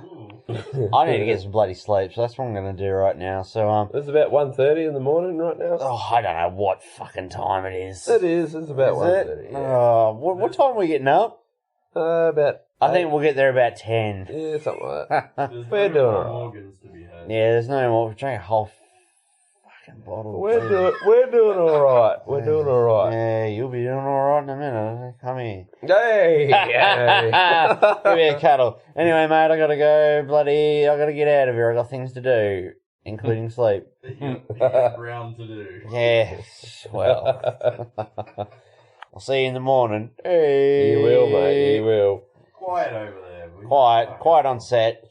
I need to get some bloody sleep, so that's what I'm going to do right now. So, It's about 1:30 in the morning right now. I don't know what fucking time it is. It is. It's about Is it? 1:30. Yeah. What time are we getting up? About I think we'll get there about 10. yeah, something like that. We're doing alright. Morgans to be had. Yeah, there's no more. We're drinking a whole fucking bottle. We're doing alright. We're doing alright. Yeah, you'll be doing alright in a minute. Come here. Hey, Give me a cuddle. Anyway, mate, I gotta go. I gotta get out of here. I got things to do, including sleep. Round to do. Yes, well. I'll see you in the morning. Hey. You will, mate. You will. Quiet over there. Quiet on set.